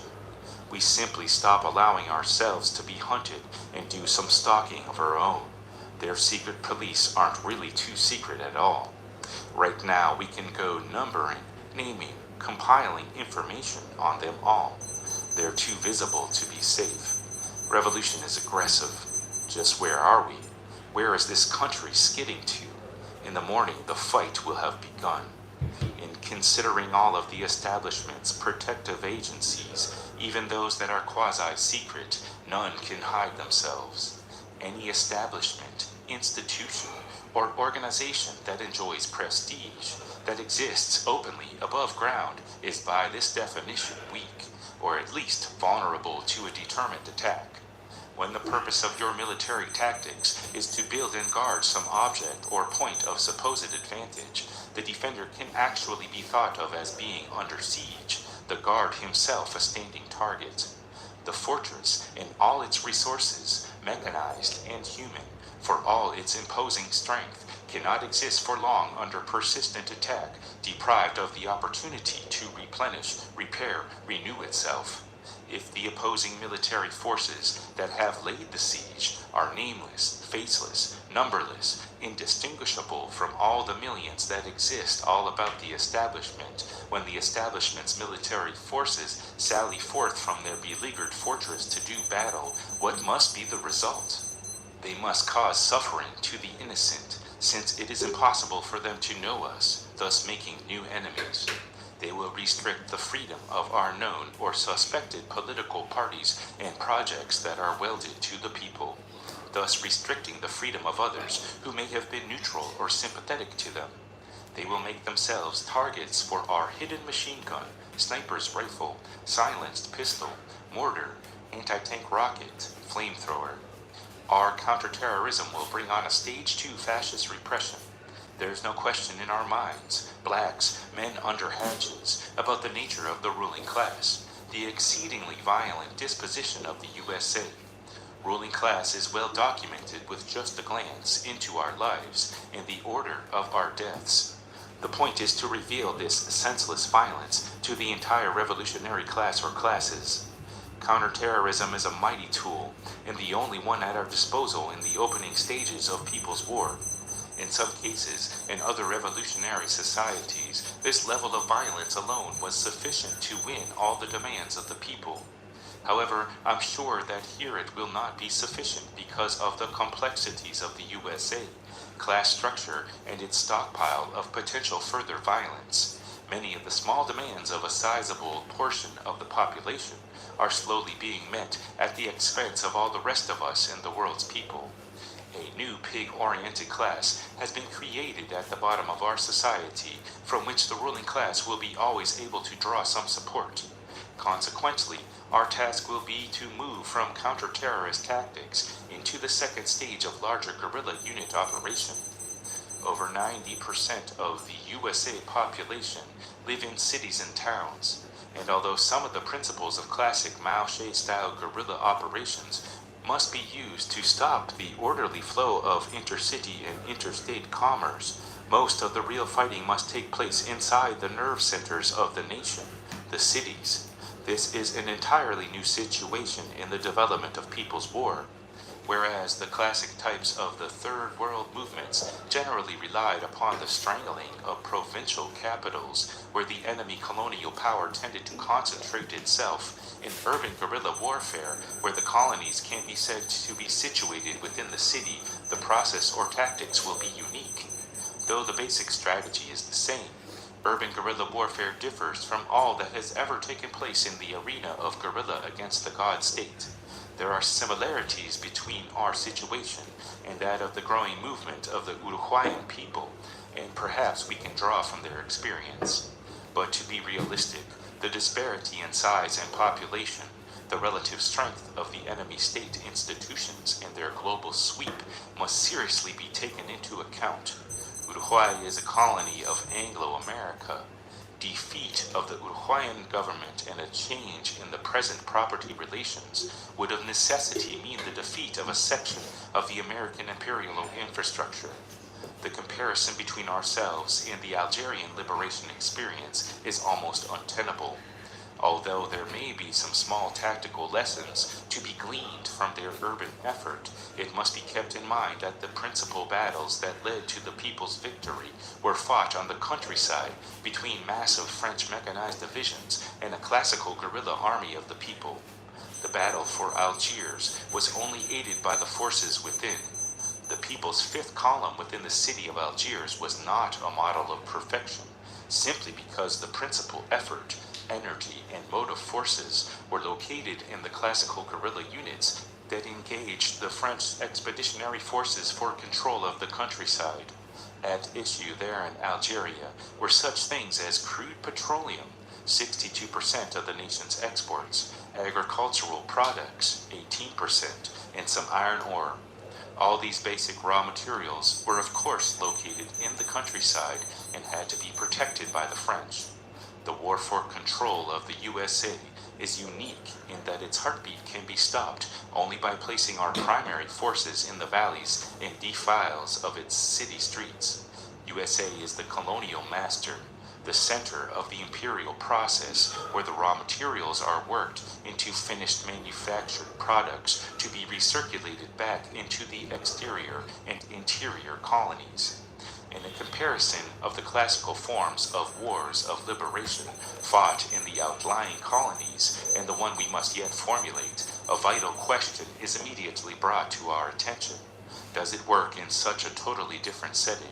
We simply stop allowing ourselves to be hunted and do some stalking of our own. Their secret police aren't really too secret at all. Right now we can go numbering, naming, compiling information on them all. They're too visible to be safe. Revolution is aggressive. Just where are we? Where is this country skidding to? In the morning, the fight will have begun. In considering all of the establishment's protective agencies, even those that are quasi-secret, none can hide themselves. Any establishment, institution, or organization that enjoys prestige, that exists openly above ground, is by this definition weak, or at least vulnerable to a determined attack. When the purpose of your military tactics is to build and guard some object or point of supposed advantage, the defender can actually be thought of as being under siege, the guard himself a standing target. The fortress, in all its resources, mechanized and human, for all its imposing strength, cannot exist for long under persistent attack, deprived of the opportunity to replenish, repair, renew itself. If the opposing military forces that have laid the siege are nameless, faceless, numberless, indistinguishable from all the millions that exist all about the establishment, when the establishment's military forces sally forth from their beleaguered fortress to do battle, what must be the result? They must cause suffering to the innocent, since it is impossible for them to know us, thus making new enemies. They will restrict the freedom of our known or suspected political parties and projects that are welded to the people, thus restricting the freedom of others who may have been neutral or sympathetic to them. They will make themselves targets for our hidden machine gun, sniper's rifle, silenced pistol, mortar, anti-tank rocket, flamethrower. Our counterterrorism will bring on a stage 2 fascist repression. There is no question in our minds, blacks, men under hatches, about the nature of the ruling class, the exceedingly violent disposition of the USA. Ruling class is well documented with just a glance into our lives and the order of our deaths. The point is to reveal this senseless violence to the entire revolutionary class or classes. Counterterrorism is a mighty tool, and the only one at our disposal in the opening stages of people's war. In some cases, in other revolutionary societies, this level of violence alone was sufficient to win all the demands of the people. However, I'm sure that here it will not be sufficient because of the complexities of the USA, class structure, and its stockpile of potential further violence. Many of the small demands of a sizable portion of the population are slowly being met at the expense of all the rest of us and the world's people. A new pig-oriented class has been created at the bottom of our society, from which the ruling class will be always able to draw some support. Consequently, our task will be to move from counter-terrorist tactics into the second stage of larger guerrilla unit operation. Over 90% of the USA population live in cities and towns, and although some of the principles of classic Mao She-style guerrilla operations must be used to stop the orderly flow of intercity and interstate commerce, most of the real fighting must take place inside the nerve centers of the nation, the cities. This is an entirely new situation in the development of People's War. Whereas the classic types of the Third World movements generally relied upon the strangling of provincial capitals, where the enemy colonial power tended to concentrate itself, in urban guerrilla warfare, where the colonies can be said to be situated within the city, the process or tactics will be unique. Though the basic strategy is the same, urban guerrilla warfare differs from all that has ever taken place in the arena of guerrilla against the God state. There are similarities between our situation and that of the growing movement of the Uruguayan people, and perhaps we can draw from their experience. But to be realistic, the disparity in size and population, the relative strength of the enemy state institutions and their global sweep must seriously be taken into account. Uruguay is a colony of Anglo-America. Defeat of the Uruguayan government and a change in the present property relations would of necessity mean the defeat of a section of the American imperial infrastructure. The comparison between ourselves and the Algerian liberation experience is almost untenable, although there may be some small tactical lessons to be gleaned from their urban effort. It must be kept in mind that the principal battles that led to the people's victory were fought on the countryside between massive French mechanized divisions and a classical guerrilla army of the people. The battle for Algiers was only aided by the forces within. The people's fifth column within the city of Algiers was not a model of perfection, simply because the principal effort, energy, and motive forces were located in the classical guerrilla units that engaged the French expeditionary forces for control of the countryside. At issue there in Algeria were such things as crude petroleum, 62% of the nation's exports, agricultural products, 18%, and some iron ore. All these basic raw materials were of course located in the countryside and had to be protected by the French. The war for control of the USA is unique in that its heartbeat can be stopped only by placing our primary forces in the valleys and defiles of its city streets. USA is the colonial master, the center of the imperial process where the raw materials are worked into finished manufactured products to be recirculated back into the exterior and interior colonies. In a comparison of the classical forms of wars of liberation fought in the outlying colonies and the one we must yet formulate, a vital question is immediately brought to our attention. Does it work in such a totally different setting?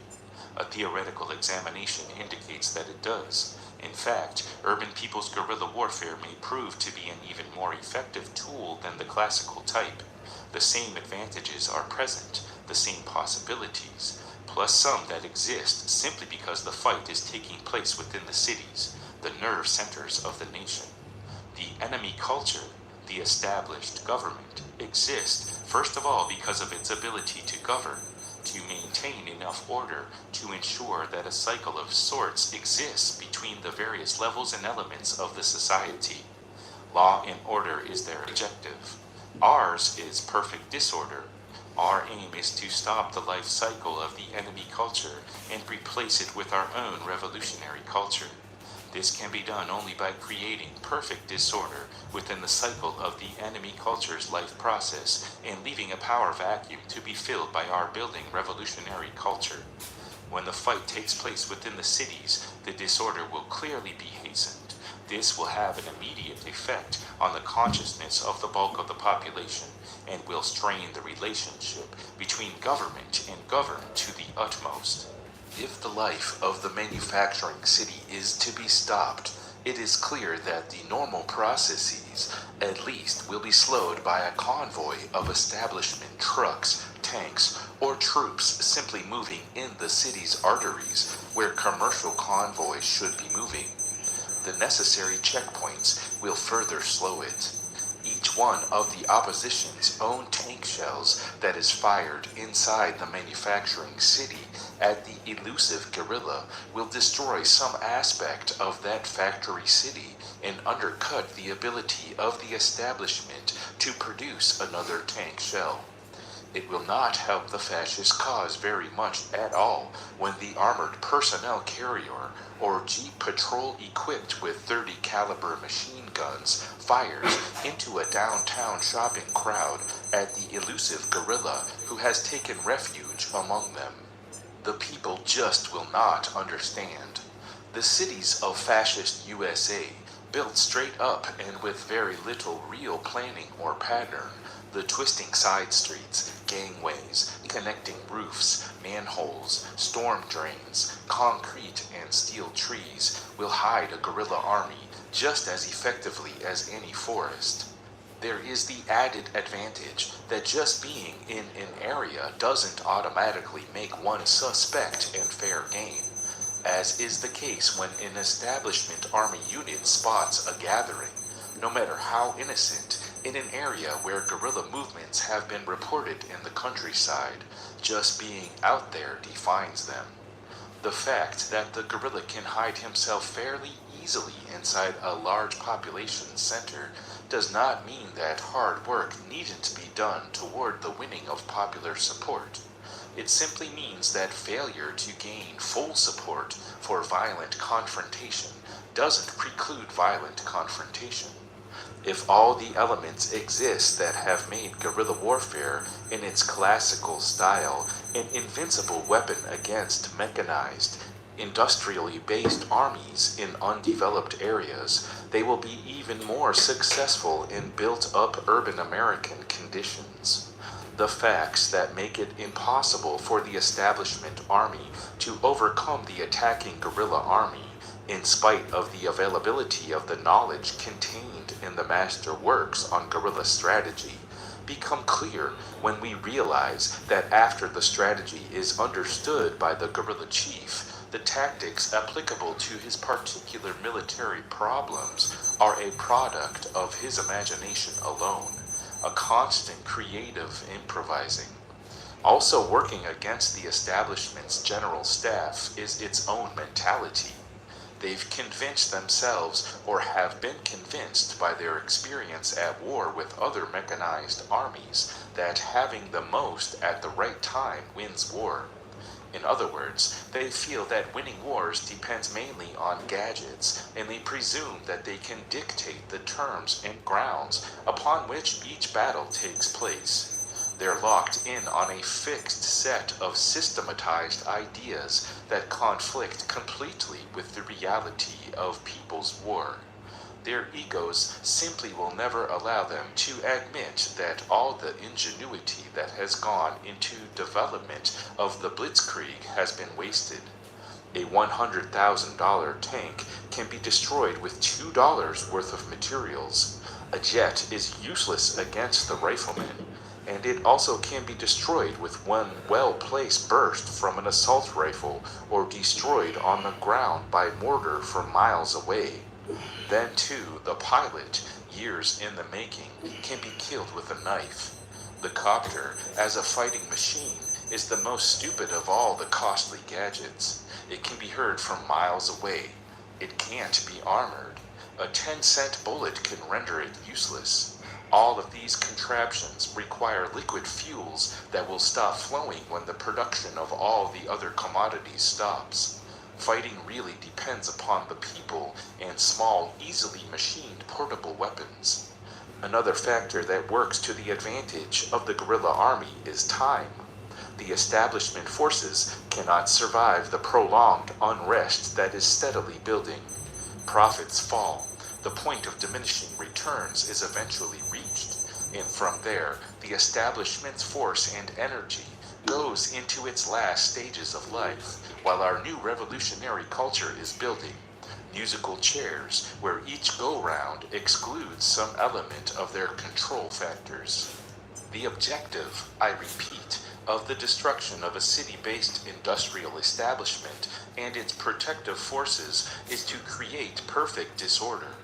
A theoretical examination indicates that it does. In fact, urban people's guerrilla warfare may prove to be an even more effective tool than the classical type. The same advantages are present, the same possibilities, plus some that exist simply because the fight is taking place within the cities, the nerve centers of the nation. The enemy culture, the established government, exists first of all because of its ability to govern, to maintain enough order to ensure that a cycle of sorts exists between the various levels and elements of the society. Law and order is their objective. Ours is perfect disorder. Our aim is to stop the life cycle of the enemy culture and replace it with our own revolutionary culture. This can be done only by creating perfect disorder within the cycle of the enemy culture's life process and leaving a power vacuum to be filled by our building revolutionary culture. When the fight takes place within the cities, the disorder will clearly be hastened. This will have an immediate effect on the consciousness of the bulk of the population and will strain the relationship between government and governed to the utmost. If the life of the manufacturing city is to be stopped, it is clear that the normal processes, at least, will be slowed by a convoy of establishment trucks, tanks, or troops simply moving in the city's arteries where commercial convoys should be moving. The necessary checkpoints will further slow it. Each one of the opposition's own tank shells that is fired inside the manufacturing city at the elusive guerrilla will destroy some aspect of that factory city and undercut the ability of the establishment to produce another tank shell. It will not help the fascist cause very much at all when the armored personnel carrier or Jeep patrol equipped with 30 caliber machine guns fires into a downtown shopping crowd at the elusive guerrilla who has taken refuge among them. The people just will not understand. The cities of fascist USA, built straight up and with very little real planning or pattern, the twisting side streets, gangways, connecting roofs, manholes, storm drains, concrete and steel trees will hide a guerrilla army just as effectively as any forest. There is the added advantage that just being in an area doesn't automatically make one suspect and fair game, as is the case when an establishment army unit spots a gathering, no matter how innocent, in an area where guerrilla movements have been reported in the countryside. Just being out there defines them. The fact that the guerrilla can hide himself fairly easily inside a large population center does not mean that hard work needn't be done toward the winning of popular support. It simply means that failure to gain full support for violent confrontation doesn't preclude violent confrontation. If all the elements exist that have made guerrilla warfare in its classical style an invincible weapon against mechanized, industrially based armies in undeveloped areas, they will be even more successful in built-up urban American conditions. The facts that make it impossible for the establishment army to overcome the attacking guerrilla army, in spite of the availability of the knowledge contained in the master works on guerrilla strategy, become clear when we realize that after the strategy is understood by the guerrilla chief, the tactics applicable to his particular military problems are a product of his imagination alone. a constant creative improvising. Also working against the establishment's general staff is its own mentality. They've convinced themselves, or have been convinced by their experience at war with other mechanized armies, that having the most at the right time wins war. In other words, they feel that winning wars depends mainly on gadgets, and they presume that they can dictate the terms and grounds upon which each battle takes place. They're locked in on a fixed set of systematized ideas that conflict completely with the reality of people's war. Their egos simply will never allow them to admit that all the ingenuity that has gone into development of the Blitzkrieg has been wasted. A $100,000 tank can be destroyed with $2 worth of materials. A jet is useless against the rifleman, and it also can be destroyed with one well-placed burst from an assault rifle or destroyed on the ground by mortar from miles away. Then too, the pilot, years in the making, can be killed with a knife. The copter, as a fighting machine, is the most stupid of all the costly gadgets. It can be heard from miles away. It can't be armored. A 10-cent bullet can render it useless. All of these contraptions require liquid fuels that will stop flowing when the production of all the other commodities stops. Fighting really depends upon the people and small, easily machined portable weapons. Another factor that works to the advantage of the guerrilla army is time. The establishment forces cannot survive the prolonged unrest that is steadily building. Profits fall. The point of diminishing returns is eventually reached, and from there, the establishment's force and energy goes into its last stages of life, while our new revolutionary culture is building. Musical chairs, where each go-round excludes some element of their control factors. The objective, I repeat, of the destruction of a city-based industrial establishment and its protective forces is to create perfect disorder,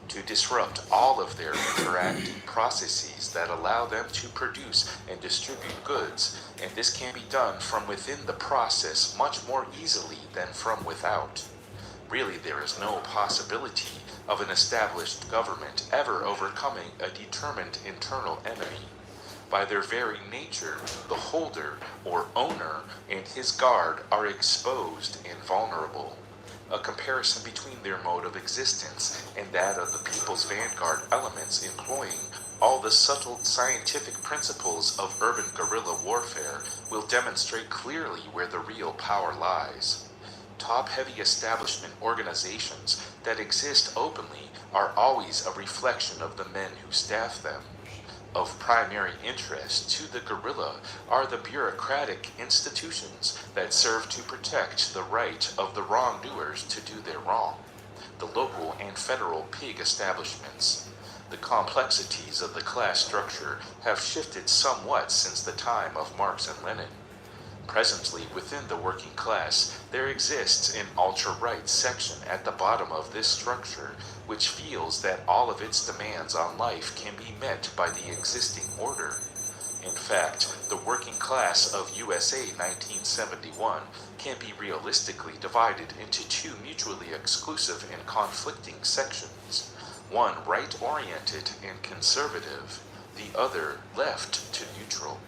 to disrupt all of their interacting processes that allow them to produce and distribute goods, and this can be done from within the process much more easily than from without. Really, there is no possibility of an established government ever overcoming a determined internal enemy. By their very nature, the holder or owner and his guard are exposed and vulnerable. A comparison between their mode of existence and that of the people's vanguard elements employing all the subtle scientific principles of urban guerrilla warfare will demonstrate clearly where the real power lies. Top-heavy establishment organizations that exist openly are always a reflection of the men who staff them. Of primary interest to the guerrilla are the bureaucratic institutions that serve to protect the right of the wrongdoers to do their wrong, the local and federal pig establishments. The complexities of the class structure have shifted somewhat since the time of Marx and Lenin. Presently, within the working class, there exists an ultra-right section at the bottom of this structure which feels that all of its demands on life can be met by the existing order. In fact, the working class of USA 1971 can be realistically divided into two mutually exclusive and conflicting sections, one right-oriented and conservative, the other left to neutral.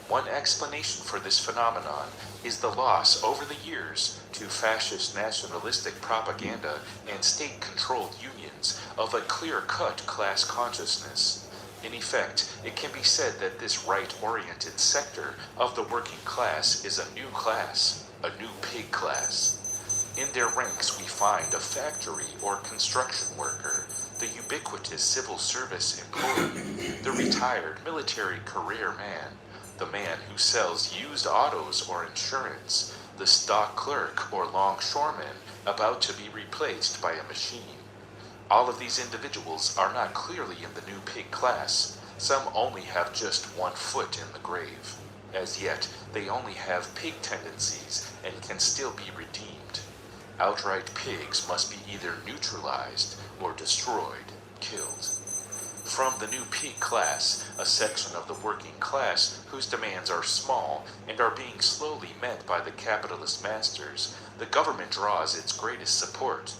One explanation for this phenomenon is the loss over the years to fascist nationalistic propaganda and state-controlled unions of a clear-cut class consciousness. In effect, it can be said that this right-oriented sector of the working class is a new class, a new pig class. In their ranks we find a factory or construction worker, the ubiquitous civil service employee, the retired military career man, the man who sells used autos or insurance, the stock clerk or longshoreman about to be replaced by a machine. All of these individuals are not clearly in the new pig class. Some only have just one foot in the grave. As yet, they only have pig tendencies and can still be redeemed. Outright pigs must be either neutralized or destroyed, killed. From the new pig class, a section of the working class whose demands are small and are being slowly met by the capitalist masters, the government draws its greatest support.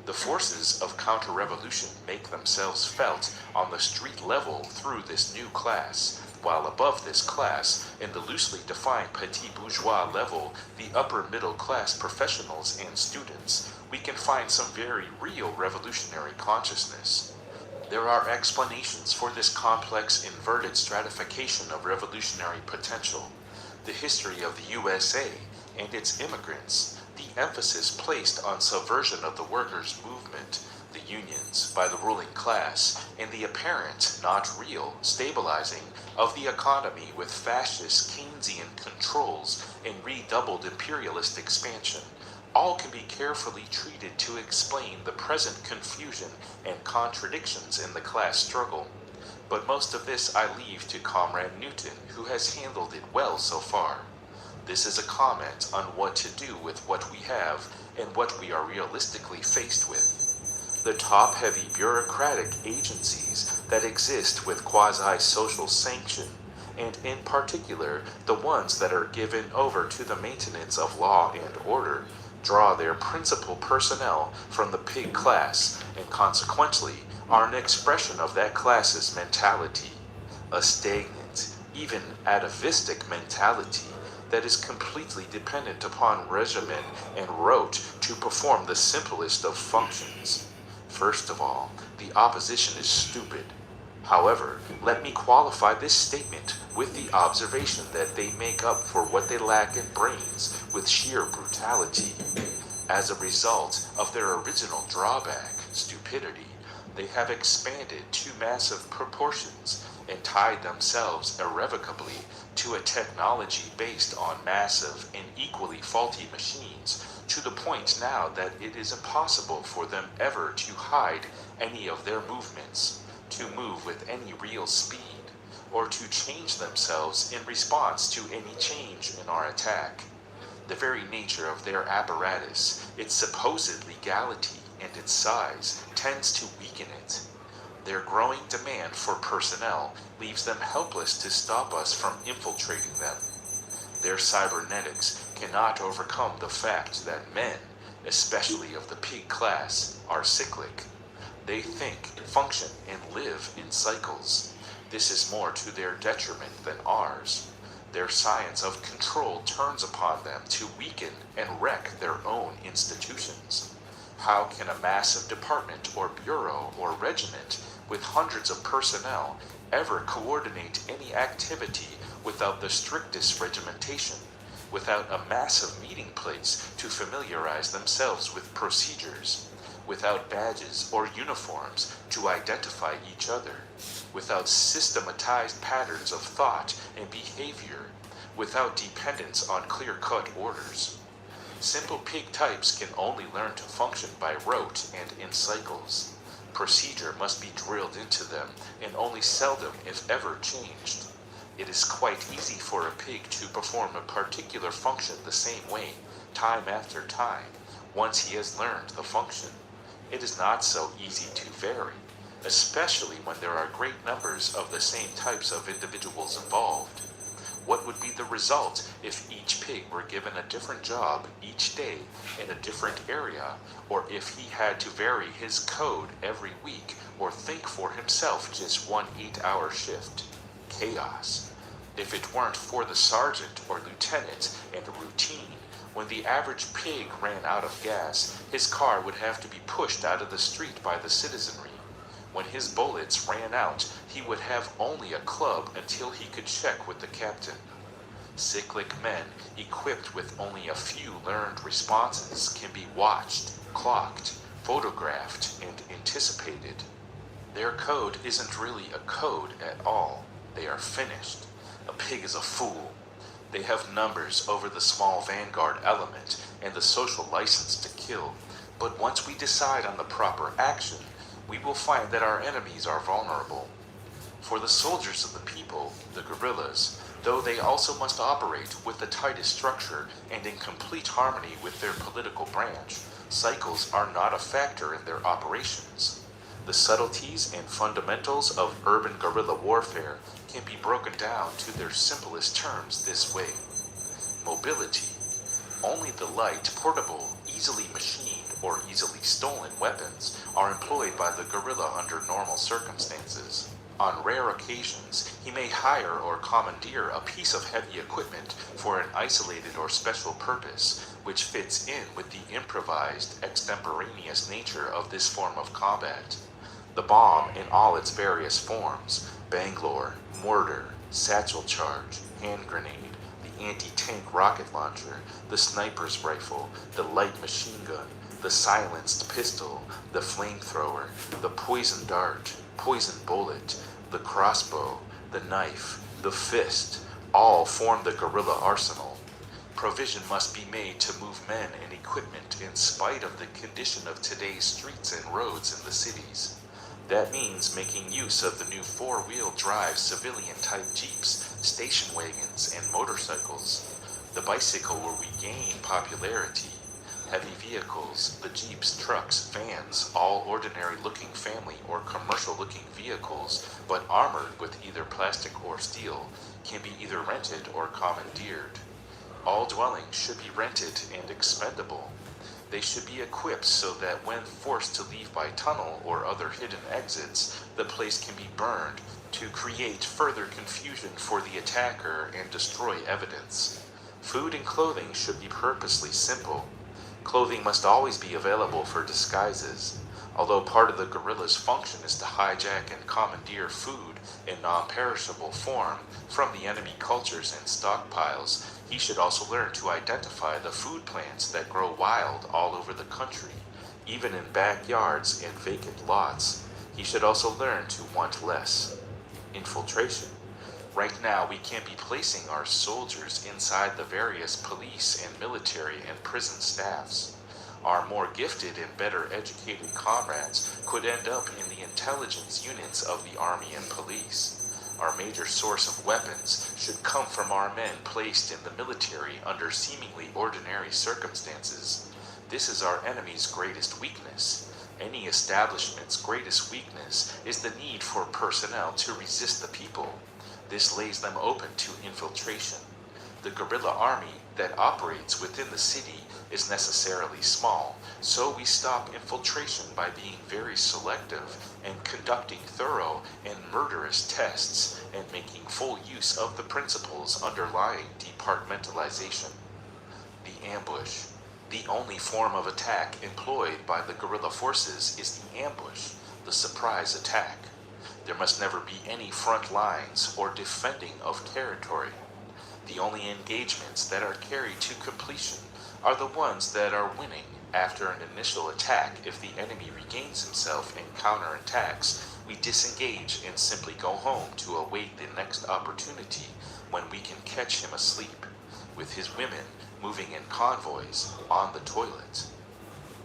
The forces of counter-revolution make themselves felt on the street level through this new class, while above this class, in the loosely defined petit bourgeois level, the upper middle class professionals and students, we can find some very real revolutionary consciousness. There are explanations for this complex inverted stratification of revolutionary potential. The history of the USA and its immigrants, the emphasis placed on subversion of the workers' movement, the unions, by the ruling class, and the apparent, not real, stabilizing of the economy with fascist Keynesian controls and redoubled imperialist expansion, all can be carefully treated to explain the present confusion and contradictions in the class struggle. But most of this I leave to Comrade Newton, who has handled it well so far. This is a comment on what to do with what we have and what we are realistically faced with. The top-heavy bureaucratic agencies that exist with quasi-social sanction, and in particular the ones that are given over to the maintenance of law and order, draw their principal personnel from the pig class, and consequently are an expression of that class's mentality, a stagnant, even atavistic mentality that is completely dependent upon regimen and rote to perform the simplest of functions. First of all, the opposition is stupid. However, let me qualify this statement with the observation that they make up for what they lack in brains with sheer brutality. As a result of their original drawback, stupidity, they have expanded to massive proportions and tied themselves irrevocably to a technology based on massive and equally faulty machines, to the point now that it is impossible for them ever to hide any of their movements, to move with any real speed, or to change themselves in response to any change in our attack. The very nature of their apparatus, its supposed legality, and its size tends to weaken it. Their growing demand for personnel leaves them helpless to stop us from infiltrating them. Their cybernetics cannot overcome the fact that men, especially of the pig class, are cyclic. They think, function, and live in cycles. This is more to their detriment than ours. Their science of control turns upon them to weaken and wreck their own institutions. How can a massive department or bureau or regiment with hundreds of personnel ever coordinate any activity without the strictest regimentation, without a massive meeting place to familiarize themselves with procedures, without badges or uniforms to identify each other, without systematized patterns of thought and behavior, without dependence on clear-cut orders? Simple pig types can only learn to function by rote and in cycles. Procedure must be drilled into them and only seldom, if ever, changed. It is quite easy for a pig to perform a particular function the same way, time after time, once he has learned the function. It is not so easy to vary, especially when there are great numbers of the same types of individuals involved. What would be the result if each pig were given a different job each day in a different area, or if he had to vary his code every week or think for himself just one 8-hour shift? Chaos. If it weren't for the sergeant or lieutenant and routine, when the average pig ran out of gas, his car would have to be pushed out of the street by the citizenry. When his bullets ran out, he would have only a club until he could check with the captain. Cyclic men, equipped with only a few learned responses, can be watched, clocked, photographed, and anticipated. Their code isn't really a code at all. They are finished. A pig is a fool. They have numbers over the small vanguard element and the social license to kill. But once we decide on the proper action, we will find that our enemies are vulnerable. For the soldiers of the people, the guerrillas, though they also must operate with the tightest structure and in complete harmony with their political branch, cycles are not a factor in their operations. The subtleties and fundamentals of urban guerrilla warfare can be broken down to their simplest terms this way. Mobility. Only the light, portable, easily machined, or easily stolen weapons are employed by the guerrilla under normal circumstances. On rare occasions, he may hire or commandeer a piece of heavy equipment for an isolated or special purpose, which fits in with the improvised, extemporaneous nature of this form of combat. The bomb in all its various forms, Bangalore, mortar, satchel charge, hand grenade, the anti-tank rocket launcher, the sniper's rifle, the light machine gun, the silenced pistol, the flamethrower, the poison dart, poison bullet, the crossbow, the knife, the fist, all form the guerrilla arsenal. Provision must be made to move men and equipment in spite of the condition of today's streets and roads in the cities. That means making use of the new four-wheel drive civilian-type jeeps, station wagons, and motorcycles. The bicycle will regain popularity. Heavy vehicles, the jeeps, trucks, vans, all ordinary-looking family or commercial-looking vehicles, but armored with either plastic or steel, can be either rented or commandeered. All dwellings should be rented and expendable. They should be equipped so that when forced to leave by tunnel or other hidden exits, the place can be burned to create further confusion for the attacker and destroy evidence. Food and clothing should be purposely simple. Clothing must always be available for disguises. Although part of the guerrilla's function is to hijack and commandeer food in non-perishable form from the enemy cultures and stockpiles, he should also learn to identify the food plants that grow wild all over the country, even in backyards and vacant lots. He should also learn to want less. Infiltration. Right now, we can't be placing our soldiers inside the various police and military and prison staffs. Our more gifted and better educated comrades could end up in the intelligence units of the army and police. Our major source of weapons should come from our men placed in the military under seemingly ordinary circumstances. This is our enemy's greatest weakness. Any establishment's greatest weakness is the need for personnel to resist the people. This lays them open to infiltration. The guerrilla army that operates within the city is necessarily small, so we stop infiltration by being very selective and conducting thorough and murderous tests and making full use of the principles underlying departmentalization. The ambush. The only form of attack employed by the guerrilla forces is the ambush, the surprise attack. There must never be any front lines or defending of territory. The only engagements that are carried to completion are the ones that are winning after an initial attack. If the enemy regains himself and counterattacks, we disengage and simply go home to await the next opportunity when we can catch him asleep, with his women moving in convoys on the toilet.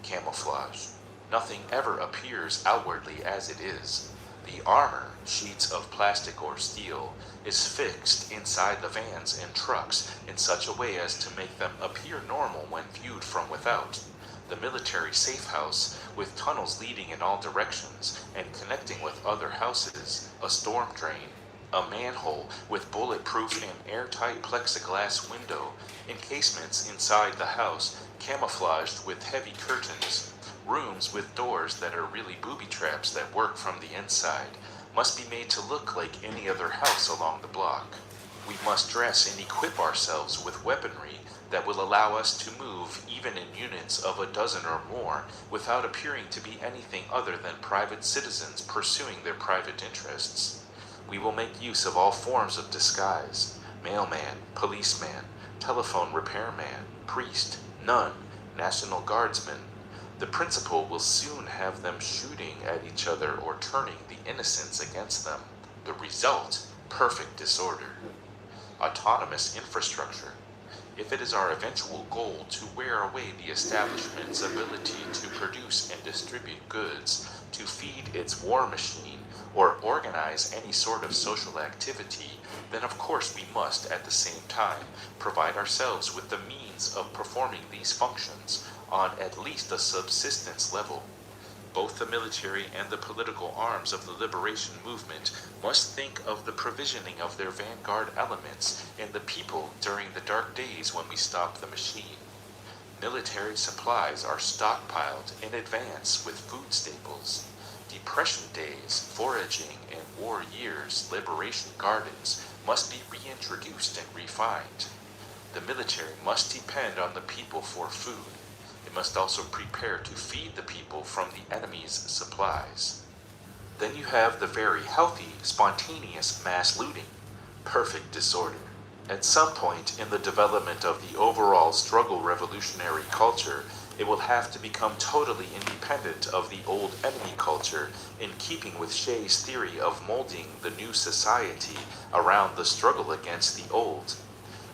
Camouflage. Nothing ever appears outwardly as it is. The armor, sheets of plastic or steel, is fixed inside the vans and trucks in such a way as to make them appear normal when viewed from without. The military safe house, with tunnels leading in all directions and connecting with other houses, a storm drain, a manhole with bulletproof and airtight plexiglass window, encasements inside the house camouflaged with heavy curtains, rooms with doors that are really booby traps that work from the inside, must be made to look like any other house along the block. We must dress and equip ourselves with weaponry that will allow us to move even in units of a dozen or more without appearing to be anything other than private citizens pursuing their private interests. We will make use of all forms of disguise: mailman, policeman, telephone repairman, priest, nun, National Guardsman. The principal will soon have them shooting at each other or turning the innocents against them. The result, perfect disorder. Autonomous infrastructure. If it is our eventual goal to wear away the establishment's ability to produce and distribute goods, to feed its war machine, or organize any sort of social activity, then of course we must, at the same time, provide ourselves with the means of performing these functions on at least a subsistence level. Both the military and the political arms of the liberation movement must think of the provisioning of their vanguard elements and the people during the dark days when we stop the machine. Military supplies are stockpiled in advance with food staples. Depression days, foraging, and war years liberation gardens must be reintroduced and refined. The military must depend on the people for food. It must also prepare to feed the people from the enemy's supplies. Then you have the very healthy, spontaneous mass looting, perfect disorder. At some point in the development of the overall struggle revolutionary culture, it will have to become totally independent of the old enemy culture in keeping with Shea's theory of molding the new society around the struggle against the old.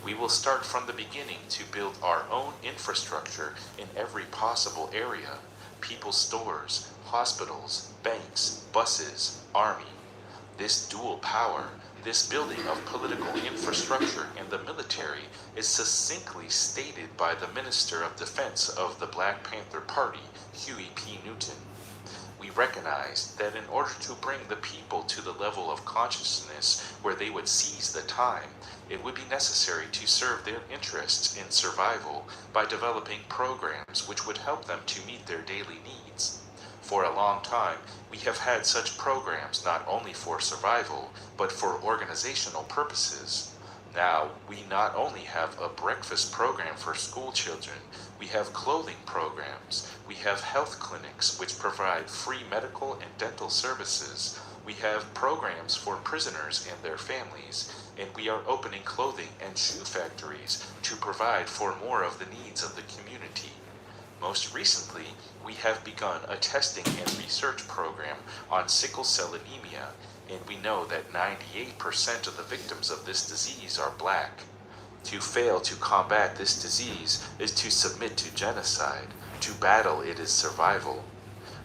We will start from the beginning to build our own infrastructure in every possible area: people's stores, hospitals, banks, buses, army. This dual power, this building of political infrastructure in the military, is succinctly stated by the Minister of Defense of the Black Panther Party, Huey P. Newton. We recognize that in order to bring the people to the level of consciousness where they would seize the time, it would be necessary to serve their interests in survival by developing programs which would help them to meet their daily needs. For a long time, we have had such programs not only for survival, but for organizational purposes. Now, we not only have a breakfast program for school children, we have clothing programs, we have health clinics which provide free medical and dental services, we have programs for prisoners and their families, and we are opening clothing and shoe factories to provide for more of the needs of the community. Most recently, we have begun a testing and research program on sickle cell anemia, and we know that 98% of the victims of this disease are black. To fail to combat this disease is to submit to genocide. To battle it is survival.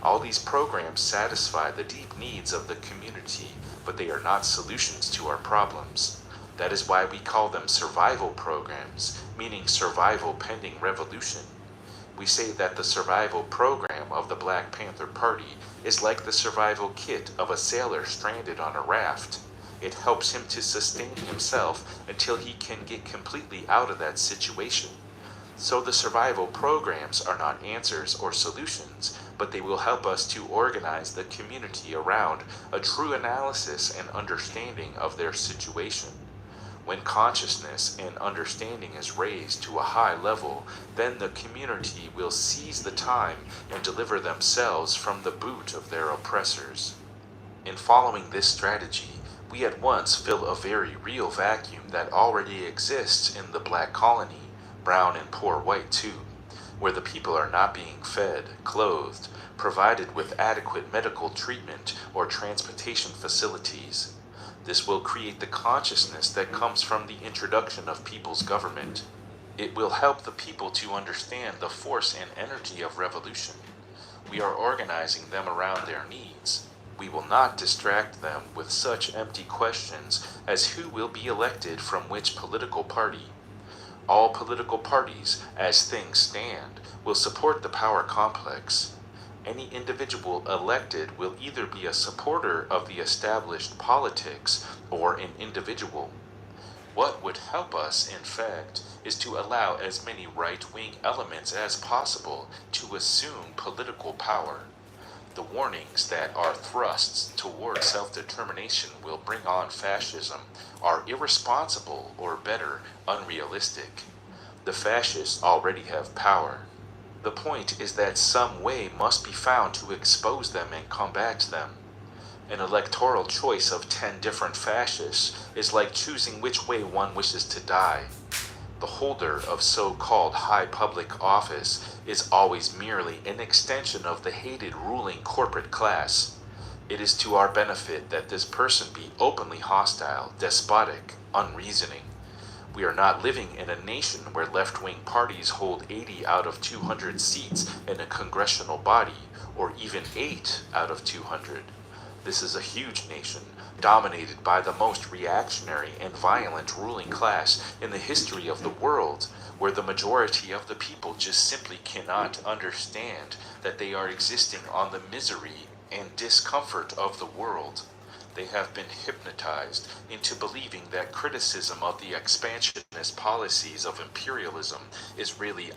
All these programs satisfy the deep needs of the community, but they are not solutions to our problems. That is why we call them survival programs, meaning survival pending revolution. We say that the survival program of the Black Panther Party is like the survival kit of a sailor stranded on a raft. It helps him to sustain himself until he can get completely out of that situation. So the survival programs are not answers or solutions, but they will help us to organize the community around a true analysis and understanding of their situation. When consciousness and understanding is raised to a high level, then the community will seize the time and deliver themselves from the boot of their oppressors. In following this strategy, we at once fill a very real vacuum that already exists in the black colony, brown and poor white too, where the people are not being fed, clothed, provided with adequate medical treatment or transportation facilities. This will create the consciousness that comes from the introduction of people's government. It will help the people to understand the force and energy of revolution. We are organizing them around their needs. We will not distract them with such empty questions as who will be elected from which political party. All political parties, as things stand, will support the power complex. Any individual elected will either be a supporter of the established politics or an individual. What would help us, in fact, is to allow as many right-wing elements as possible to assume political power. The warnings that our thrusts toward self-determination will bring on fascism are irresponsible, or better, unrealistic. The fascists already have power. The point is that some way must be found to expose them and combat them. An electoral choice of 10 different fascists is like choosing which way one wishes to die. The holder of so-called high public office is always merely an extension of the hated ruling corporate class. It is to our benefit that this person be openly hostile, despotic, unreasoning. We are not living in a nation where left-wing parties hold 80 out of 200 seats in a congressional body, or even 8 out of 200. This is a huge nation, dominated by the most reactionary and violent ruling class in the history of the world, where the majority of the people just simply cannot understand that they are existing on the misery and discomfort of the world. They have been hypnotized into believing that criticism of the expansionist policies of imperialism is really